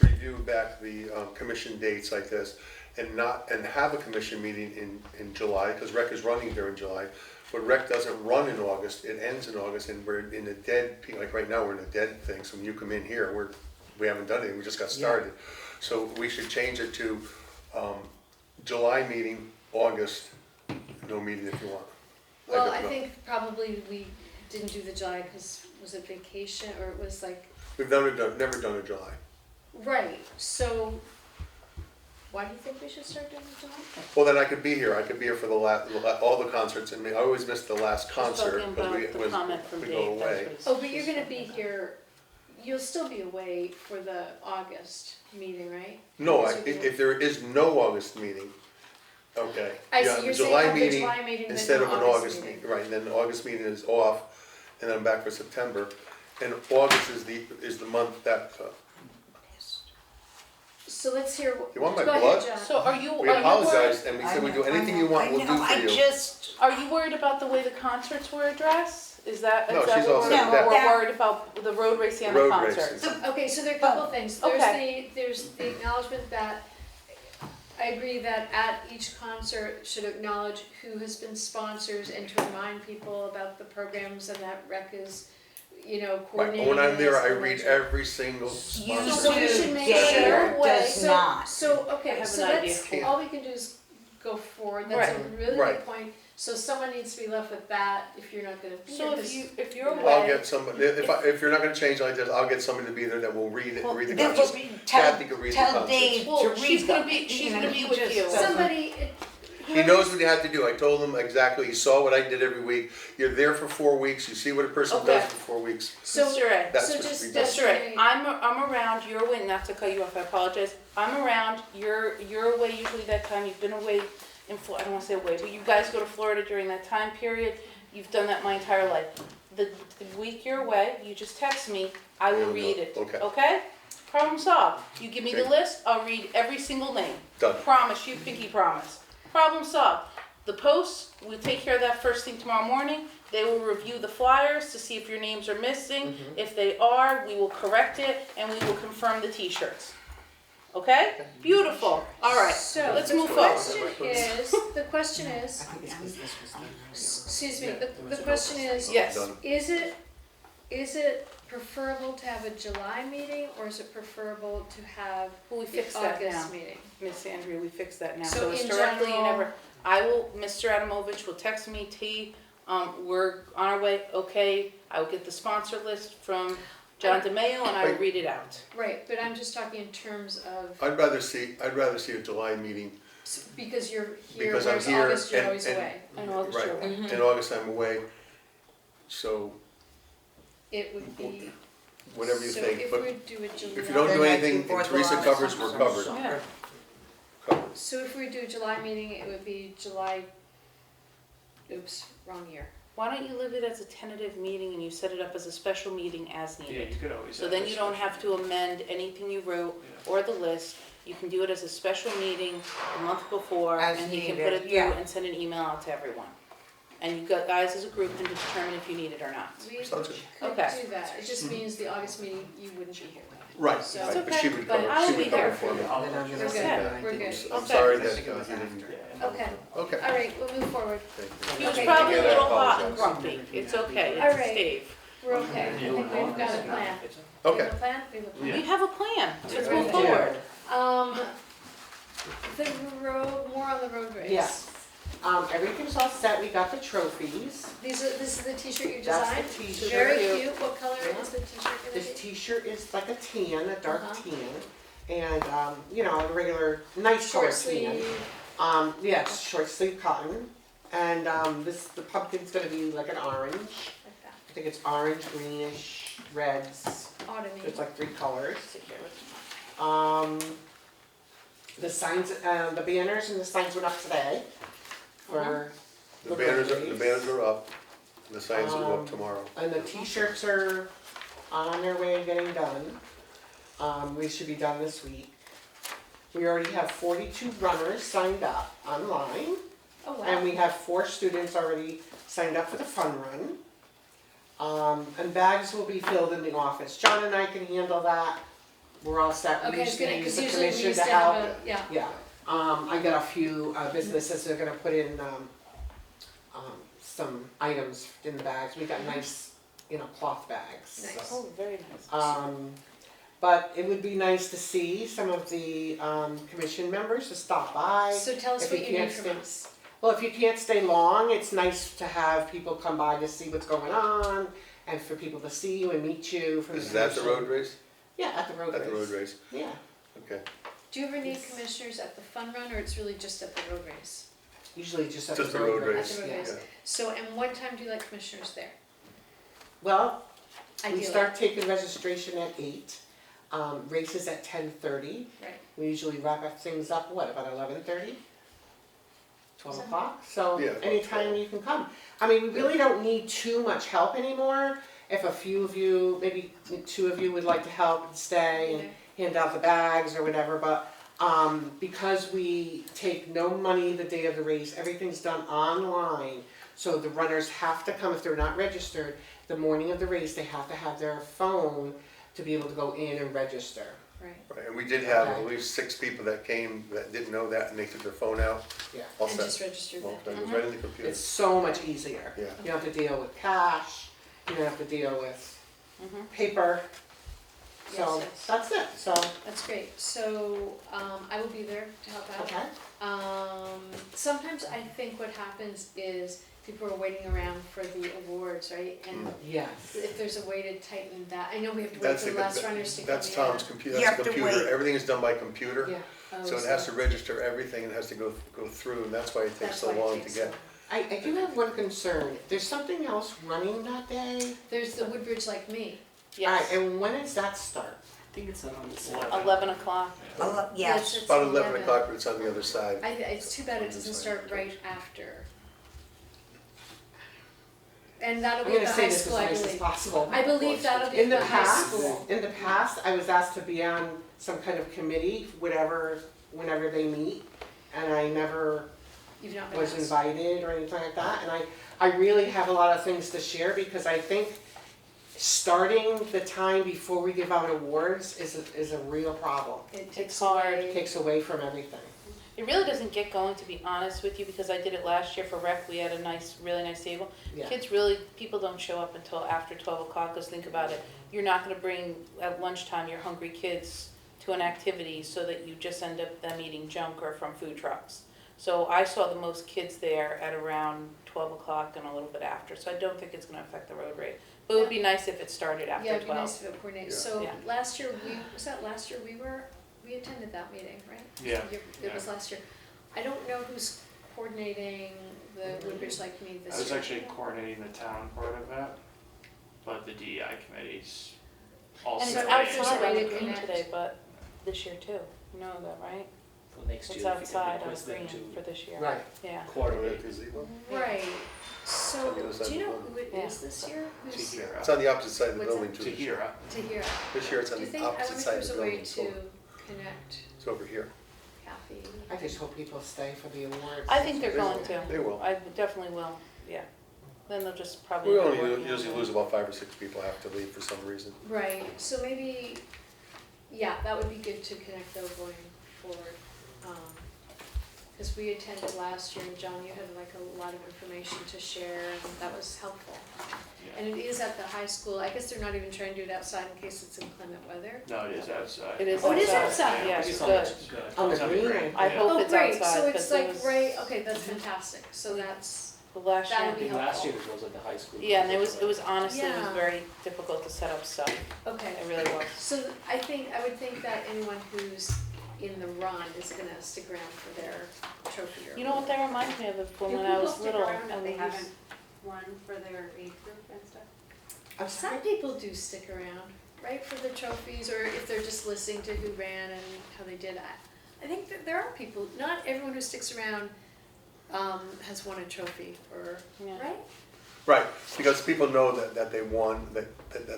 Speaker 6: review back the commission dates like this and have a commission meeting in July, because rec is running during July. But rec doesn't run in August, it ends in August, and we're in a dead, like right now, we're in a dead thing, so when you come in here, we haven't done anything, we just got started. So we should change it to July meeting, August, no meeting if you want.
Speaker 1: Well,
Speaker 6: don't
Speaker 1: I
Speaker 6: know.
Speaker 1: think probably we didn't do the July, because was it vacation, or it was like,
Speaker 6: We've never done a July.
Speaker 1: right, so why do you think we should start doing the July?
Speaker 6: Well, then I could be here for all the concerts, and I always miss the last concert,
Speaker 4: Talking
Speaker 6: because
Speaker 4: about the comment from
Speaker 6: we
Speaker 4: Dave,
Speaker 6: go
Speaker 4: that's
Speaker 6: away.
Speaker 4: what he's.
Speaker 1: Oh, but you're gonna be here, you'll still be away for the August meeting, right?
Speaker 6: No,
Speaker 1: Because you're
Speaker 6: if there is no August meeting, okay.
Speaker 1: I
Speaker 6: Yeah,
Speaker 1: see,
Speaker 6: the
Speaker 1: you're
Speaker 6: July
Speaker 1: saying of the
Speaker 6: meeting
Speaker 1: July meeting, then
Speaker 6: instead
Speaker 1: the
Speaker 6: of an
Speaker 1: August
Speaker 6: August
Speaker 1: meeting.
Speaker 6: meeting, right, and then the August meeting is off, and then I'm back for September. And August is the month that,
Speaker 1: So let's hear,
Speaker 6: You want my
Speaker 1: go ahead,
Speaker 6: blood?
Speaker 1: John.
Speaker 4: So are you,
Speaker 6: We
Speaker 4: are you worried,
Speaker 6: apologized and we said we do anything you want, we'll do for
Speaker 3: I
Speaker 6: you.
Speaker 3: just,
Speaker 4: are you worried about the way the concerts were addressed? Is that
Speaker 6: No,
Speaker 4: what
Speaker 6: she's all
Speaker 4: we're,
Speaker 3: set with that.
Speaker 4: or we're worried about the road racing and the
Speaker 6: Road
Speaker 4: concerts?
Speaker 6: racing.
Speaker 1: Okay, so there are a couple things.
Speaker 4: Okay.
Speaker 1: There's the acknowledgement that, I agree that at each concert should acknowledge who has been sponsors and to remind people about the programs and that rec is, you know,
Speaker 6: Right,
Speaker 1: coordinating.
Speaker 6: when I'm there, I
Speaker 1: this
Speaker 6: read
Speaker 1: event.
Speaker 6: every single
Speaker 3: you
Speaker 6: sponsor.
Speaker 1: So we should
Speaker 3: do,
Speaker 1: make
Speaker 3: Gator
Speaker 1: sure-
Speaker 3: does
Speaker 1: So-
Speaker 3: not.
Speaker 1: So,
Speaker 4: I
Speaker 1: okay,
Speaker 4: have
Speaker 1: so
Speaker 4: an idea.
Speaker 1: that's, all we can do is go forward, that's a
Speaker 4: Right.
Speaker 1: really
Speaker 6: Right.
Speaker 1: good point. So someone needs to be left with that if you're not gonna be here.
Speaker 4: So
Speaker 1: 'cause-
Speaker 4: if you're
Speaker 1: I'll
Speaker 6: I'll
Speaker 4: away,
Speaker 6: get somebody, if you're not gonna change like this, I'll get somebody to be there that will read it,
Speaker 4: Well,
Speaker 6: read the
Speaker 3: That
Speaker 6: concerts.
Speaker 3: will be, tell,
Speaker 6: Kathy could read the
Speaker 3: tell
Speaker 6: concerts.
Speaker 3: Dave
Speaker 4: Well,
Speaker 3: to read
Speaker 4: she's gonna
Speaker 3: them.
Speaker 4: be- she's
Speaker 3: You know,
Speaker 4: gonna be
Speaker 3: he
Speaker 4: with
Speaker 3: just
Speaker 4: you.
Speaker 3: doesn't-
Speaker 1: Somebody,
Speaker 6: He knows what he had to do, I told him exactly, he saw what I did every week, you're there for 4 weeks, you see what a person
Speaker 4: Okay.
Speaker 6: does for 4 weeks.
Speaker 1: so,
Speaker 4: Mr. A.
Speaker 6: That's
Speaker 1: so
Speaker 6: what
Speaker 1: just
Speaker 6: we do.
Speaker 4: Mr. A,
Speaker 1: designate-
Speaker 4: I'm around, you're away, not to cut you off, I apologize. I'm around, you're away usually that time, you've been away in I don't wanna say away, but you guys go to Florida during that time period. You've done that my entire life. The week you're away, you just text me, I will
Speaker 6: You'll
Speaker 4: read
Speaker 6: know.
Speaker 4: it,
Speaker 6: Okay.
Speaker 4: okay? Problem solved. You give me the
Speaker 6: Okay.
Speaker 4: list, I'll read every single name.
Speaker 6: Done.
Speaker 4: Promise you, pinky promise. Problem solved. The posts, we'll take care of that first thing tomorrow morning. They will review the flyers to see if your names are missing. If they are, we will correct it and we will confirm the t-shirts. Okay? Beautiful. All right,
Speaker 1: So
Speaker 4: let's
Speaker 1: the
Speaker 4: move forward.
Speaker 1: the question is, excuse me, the question is,
Speaker 4: Yes.
Speaker 6: Done.
Speaker 1: is it preferable to have a July meeting or is it preferable to have
Speaker 4: Well, we
Speaker 1: the
Speaker 4: fixed that now.
Speaker 1: August meeting?
Speaker 4: Miss Andrea, we fixed that now.
Speaker 1: So in
Speaker 4: historically, you
Speaker 1: general-
Speaker 4: never, Mr. Adamovich will text me, T, we're on our way, okay. I will get the sponsor list from John DeMayo and I will read it out.
Speaker 1: Right, but I'm just talking in terms of,
Speaker 6: I'd rather see a July meeting,
Speaker 1: because you're here,
Speaker 6: Because I'm
Speaker 1: whereas
Speaker 6: here
Speaker 1: August you're
Speaker 6: and-
Speaker 1: always
Speaker 6: and-
Speaker 1: away.
Speaker 4: I know, August,
Speaker 6: right,
Speaker 4: you're away.
Speaker 6: in August I'm away, so
Speaker 1: It would be,
Speaker 6: whatever you
Speaker 1: so
Speaker 6: think,
Speaker 1: if
Speaker 6: but
Speaker 1: we do a July.
Speaker 6: if you don't do
Speaker 3: Then
Speaker 6: anything
Speaker 3: that's before
Speaker 6: and Teresa
Speaker 3: the
Speaker 6: covers, we're
Speaker 3: last
Speaker 6: covered.
Speaker 4: Yeah.
Speaker 6: Covered.
Speaker 1: So if we do a July meeting, it would be July, oops, wrong year.
Speaker 4: Why don't you leave it as a tentative meeting and you set it up as a special meeting as
Speaker 2: Yeah,
Speaker 4: needed?
Speaker 2: you could always.
Speaker 4: So
Speaker 2: have
Speaker 4: then
Speaker 2: this
Speaker 4: you don't
Speaker 2: special
Speaker 4: have to amend anything you wrote
Speaker 2: Yeah.
Speaker 4: or the list. You can do it as a special meeting a month before
Speaker 3: As
Speaker 4: and he can
Speaker 3: needed,
Speaker 4: put it through
Speaker 3: yeah.
Speaker 4: and send an email out to everyone. And you guys as a group can determine if you need it or not.
Speaker 1: We
Speaker 6: Sounds good.
Speaker 1: could
Speaker 4: Okay.
Speaker 1: do that, it just means the August meeting, you wouldn't be here.
Speaker 6: Right,
Speaker 1: So-
Speaker 6: right, but
Speaker 4: It's
Speaker 6: she
Speaker 4: okay,
Speaker 6: would
Speaker 4: but
Speaker 6: cover,
Speaker 4: I
Speaker 6: she
Speaker 4: will be
Speaker 6: would cover
Speaker 4: there.
Speaker 6: for me.
Speaker 9: I'll-
Speaker 7: Then I'm
Speaker 1: We're
Speaker 7: gonna
Speaker 1: good,
Speaker 7: say that.
Speaker 1: we're good.
Speaker 6: I'm
Speaker 4: Okay.
Speaker 6: sorry
Speaker 9: I think
Speaker 6: that
Speaker 9: it
Speaker 6: you
Speaker 9: was
Speaker 6: didn't,
Speaker 9: after, yeah.
Speaker 1: Okay,
Speaker 6: okay.
Speaker 1: all right, we'll move forward.
Speaker 6: Thank
Speaker 4: He
Speaker 6: you.
Speaker 4: was
Speaker 1: Okay.
Speaker 4: probably a
Speaker 6: Again, I
Speaker 4: little hot and
Speaker 6: apologize.
Speaker 4: grumpy. It's okay,
Speaker 1: All
Speaker 4: it's
Speaker 1: right.
Speaker 4: Dave.
Speaker 1: We're okay, I think we've got a plan. We
Speaker 6: Okay,
Speaker 1: have a plan? We have a plan.
Speaker 4: We have a plan. Let's
Speaker 6: Yeah.
Speaker 4: move forward.
Speaker 1: The road, more on the road race.
Speaker 7: Yes. Everything's all set, we got the trophies.
Speaker 1: This is the t-shirt you
Speaker 7: That's
Speaker 1: designed?
Speaker 7: the t-shirt.
Speaker 1: Very
Speaker 4: Cute.
Speaker 1: cute, what color is the t-shirt gonna
Speaker 7: This
Speaker 1: be?
Speaker 7: t-shirt is like a tan, a dark
Speaker 1: Uh-huh.
Speaker 7: tan, and, a regular, nice color
Speaker 1: Short
Speaker 7: tan.
Speaker 1: sleeve,
Speaker 7: Yeah, it's short sleeve cotton, and, the pumpkin's gonna be like an orange.
Speaker 1: like that,
Speaker 7: I think it's orange, greenish, reds,
Speaker 1: autumny.
Speaker 7: there's like 3 colors. The signs, the banners and the signs went up today for
Speaker 6: the banners are up, the signs will go up tomorrow.
Speaker 7: And the t-shirts are on their way and getting done. We should be done this week. We already have 42 runners signed up online,
Speaker 1: Oh, wow.
Speaker 7: and we have 4 students already signed up for the fun run. And bags will be filled in the office. John and I can handle that. We're all set. We
Speaker 1: Okay, it's
Speaker 7: used to
Speaker 1: gonna,
Speaker 7: use
Speaker 1: cause
Speaker 7: the
Speaker 1: usually we
Speaker 7: commission
Speaker 1: used
Speaker 7: to
Speaker 1: to have
Speaker 7: help.
Speaker 1: a, yeah,
Speaker 7: Yeah, I got a few businesses that are gonna put in some items in the bags. We got nice, cloth bags.
Speaker 1: Nice.
Speaker 4: Oh, very nice.
Speaker 7: But it would be nice to see some of the commission members to stop by.
Speaker 1: so tell us
Speaker 7: if
Speaker 1: what
Speaker 7: you
Speaker 1: you need
Speaker 7: can't
Speaker 1: from
Speaker 7: stay-
Speaker 1: us.
Speaker 7: Well, if you can't stay long, it's nice to have people come by to see what's going on and for people to see you and meet you from the
Speaker 6: Is that the
Speaker 7: commission.
Speaker 6: road race?
Speaker 7: Yeah, at the road race.
Speaker 6: At the road race,
Speaker 7: Yeah,
Speaker 6: okay.
Speaker 1: Do you ever need
Speaker 7: Yes.
Speaker 1: commissioners at the fun run, or it's really just at the road race?
Speaker 7: usually just at
Speaker 6: Just
Speaker 7: the
Speaker 6: the
Speaker 7: road
Speaker 6: road
Speaker 7: race.
Speaker 1: At the road
Speaker 7: Yeah.
Speaker 1: race. So, and what time do you like commissioners there?
Speaker 7: Well,
Speaker 1: Ideally.
Speaker 7: we start taking registration at 8, races at 10:30.
Speaker 1: Right.
Speaker 7: We usually wrap up things up, about 11:30? 12
Speaker 1: Something.
Speaker 7: o'clock, so
Speaker 6: Yeah, about
Speaker 7: anytime
Speaker 6: 12.
Speaker 7: you can come. I mean, we really don't need too much help anymore. If a few of you, maybe 2 of you would like to help and stay and
Speaker 1: Okay.
Speaker 7: hand out the bags or whatever, but Because we take no money the day of the race, everything's done online. So the runners have to come, if they're not registered, the morning of the race, they have to have their phone to be able to go in and register.
Speaker 1: Right,
Speaker 6: Right, and we did have
Speaker 7: Okay.
Speaker 6: at least 6 people that came that didn't know that, and they took their phone out.
Speaker 7: Yeah.
Speaker 6: All
Speaker 1: and
Speaker 6: set.
Speaker 1: just registered
Speaker 6: Well,
Speaker 1: that.
Speaker 6: it was right in the computer.
Speaker 7: It's so much easier.
Speaker 6: Yeah.
Speaker 7: You don't have to deal with cash, you don't have to deal with
Speaker 4: Mhm.
Speaker 7: paper. So
Speaker 1: Yes, yes.
Speaker 7: that's it, so,
Speaker 1: That's great, so, I will be there to help out.
Speaker 7: okay.
Speaker 1: Sometimes I think what happens is people are waiting around for the awards, right? And
Speaker 7: Yes.
Speaker 1: if there's a way to tighten that, I know we have to wait
Speaker 6: That's
Speaker 1: for
Speaker 6: the,
Speaker 1: the last runners to come in.
Speaker 6: that's Tom's computer,
Speaker 3: You
Speaker 6: that's
Speaker 3: have
Speaker 6: the
Speaker 3: to
Speaker 6: computer,
Speaker 3: wait.
Speaker 6: everything is done by computer.
Speaker 7: Yeah.
Speaker 1: Oh,
Speaker 6: So it has to register everything, and it has to go through, and that's why it takes
Speaker 1: that's
Speaker 6: so
Speaker 1: why it
Speaker 6: long to
Speaker 1: takes
Speaker 6: get.
Speaker 1: so-
Speaker 7: I do have one concern. There's something else running that day?
Speaker 1: There's the Woodbridge Like Me.
Speaker 7: Alright,
Speaker 4: Yes,
Speaker 7: and when does that start?
Speaker 9: I think it's around the same.
Speaker 4: 11 o'clock.
Speaker 3: Yes,
Speaker 1: It's
Speaker 6: About 11 o'clock, but it's on the other side.
Speaker 1: It's too bad it doesn't start right after. And that'll
Speaker 7: I'm
Speaker 1: be at
Speaker 7: gonna
Speaker 1: the
Speaker 7: say
Speaker 1: high
Speaker 7: this as
Speaker 1: school, I
Speaker 7: nice as
Speaker 1: believe.
Speaker 7: possible.
Speaker 1: I believe that'll be
Speaker 7: In
Speaker 1: at
Speaker 7: the
Speaker 1: the high
Speaker 7: past,
Speaker 1: school.
Speaker 7: in the past, I was asked to be on some kind of committee, whatever, whenever they meet, and I never
Speaker 1: You've not been
Speaker 7: was
Speaker 1: asked.
Speaker 7: invited or anything like that, and I really have a lot of things to share, because I think starting the time before we give out awards is a real problem.
Speaker 1: It takes
Speaker 4: hard.
Speaker 7: It
Speaker 1: away.
Speaker 7: takes away from everything.
Speaker 4: It really doesn't get going, to be honest with you, because I did it last year for rec. We had a nice, really nice table.
Speaker 7: Yeah.
Speaker 4: Kids really, people don't show up until after 12 o'clock, because think about it. You're not gonna bring at lunchtime your hungry kids to an activity so that you just end up them eating junk or from food trucks. So I saw the most kids there at around 12 o'clock and a little bit after, so I don't think it's gonna affect the road race. But it would be nice if it started
Speaker 1: Yeah,
Speaker 4: after
Speaker 1: it'd be
Speaker 4: 12.
Speaker 1: nice if it coordinated.
Speaker 6: Yeah.
Speaker 1: So
Speaker 4: Yeah.
Speaker 1: last year, we attended that meeting, right?
Speaker 2: Yeah.
Speaker 1: It was last year. I don't know who's coordinating the Woodbridge Like Me this
Speaker 2: I
Speaker 1: year.
Speaker 2: was actually coordinating the town part of that, but the DEI committee's also.
Speaker 4: And
Speaker 1: So
Speaker 4: it's
Speaker 1: I was
Speaker 4: outside on
Speaker 1: ready
Speaker 4: the
Speaker 1: to
Speaker 4: green
Speaker 1: connect.
Speaker 4: today, but this year too. You know that, right?
Speaker 9: For next year,
Speaker 4: It's
Speaker 9: if you can
Speaker 4: outside on
Speaker 9: request them
Speaker 4: green
Speaker 9: to
Speaker 4: for this year.
Speaker 7: Right.
Speaker 4: Yeah.
Speaker 9: coordinate.
Speaker 6: Gazebo?
Speaker 1: Right, so,
Speaker 6: On the other side
Speaker 1: do you
Speaker 6: of
Speaker 1: know
Speaker 6: the
Speaker 1: who it
Speaker 4: Yeah.
Speaker 1: is this year?
Speaker 2: To
Speaker 1: Who's
Speaker 2: hear,
Speaker 6: It's on the opposite side of the
Speaker 1: What's
Speaker 6: building
Speaker 1: that?
Speaker 6: too.
Speaker 2: to hear,
Speaker 1: to hear?
Speaker 6: This year it's
Speaker 1: Do
Speaker 6: on
Speaker 1: you
Speaker 6: the
Speaker 1: think, I wonder
Speaker 6: opposite
Speaker 1: if
Speaker 6: side of
Speaker 1: there's
Speaker 6: the
Speaker 1: a way
Speaker 6: building.
Speaker 1: to connect
Speaker 6: It's over here.
Speaker 1: Kathy?
Speaker 7: I just hope people stay for the awards.
Speaker 4: I think they're
Speaker 6: They
Speaker 4: going
Speaker 6: will.
Speaker 4: to.
Speaker 6: They will.
Speaker 4: I definitely will, yeah. Then they'll just probably.
Speaker 6: We
Speaker 4: end up
Speaker 6: only
Speaker 4: working on
Speaker 6: usually
Speaker 4: it.
Speaker 6: lose about 5 or 6 people have to leave for some reason.
Speaker 1: Right, so maybe, yeah, that would be good to connect though going forward. Because we attended last year and John, you had like a lot of information to share and that was helpful. And it is at the high school, I guess they're not even trying to do it outside in case it's inclement weather.
Speaker 2: no, it is outside.
Speaker 4: It is
Speaker 1: Oh, it is
Speaker 4: outside.
Speaker 1: outside.
Speaker 4: Yeah,
Speaker 9: It's
Speaker 4: it's
Speaker 9: on
Speaker 4: good.
Speaker 9: the-
Speaker 7: On the
Speaker 2: It's on the
Speaker 7: green,
Speaker 2: green,
Speaker 4: I
Speaker 2: yeah.
Speaker 4: hope
Speaker 1: Oh,
Speaker 4: it's
Speaker 1: great,
Speaker 4: outside,
Speaker 1: so it's
Speaker 4: 'cause it
Speaker 1: like
Speaker 4: was-
Speaker 1: right, okay, that's fantastic, so that's,
Speaker 4: The last
Speaker 1: That
Speaker 4: year.
Speaker 1: would
Speaker 9: I
Speaker 1: be
Speaker 9: think last
Speaker 1: helpful.
Speaker 9: year it was at the high school.
Speaker 4: Yeah, and it was honestly, it
Speaker 1: Yeah.
Speaker 4: was very difficult to set up stuff.
Speaker 1: okay.
Speaker 4: It really was.
Speaker 1: So I would think that anyone who's in the run is gonna stick around for their trophy or.
Speaker 4: You know what that reminds me of
Speaker 8: Do
Speaker 4: when I
Speaker 8: people
Speaker 4: was
Speaker 8: stick
Speaker 4: little
Speaker 8: around if
Speaker 4: and
Speaker 8: they
Speaker 4: we
Speaker 8: haven't
Speaker 4: used,
Speaker 8: won for their age group and stuff?
Speaker 7: I'm
Speaker 1: Some
Speaker 7: sorry?
Speaker 1: people do stick around, right, for the trophies, or if they're just listening to who ran and how they did. I think that there are people, not everyone who sticks around has won a trophy, or,
Speaker 4: yeah.
Speaker 1: right?
Speaker 6: Right, because people know that they won, that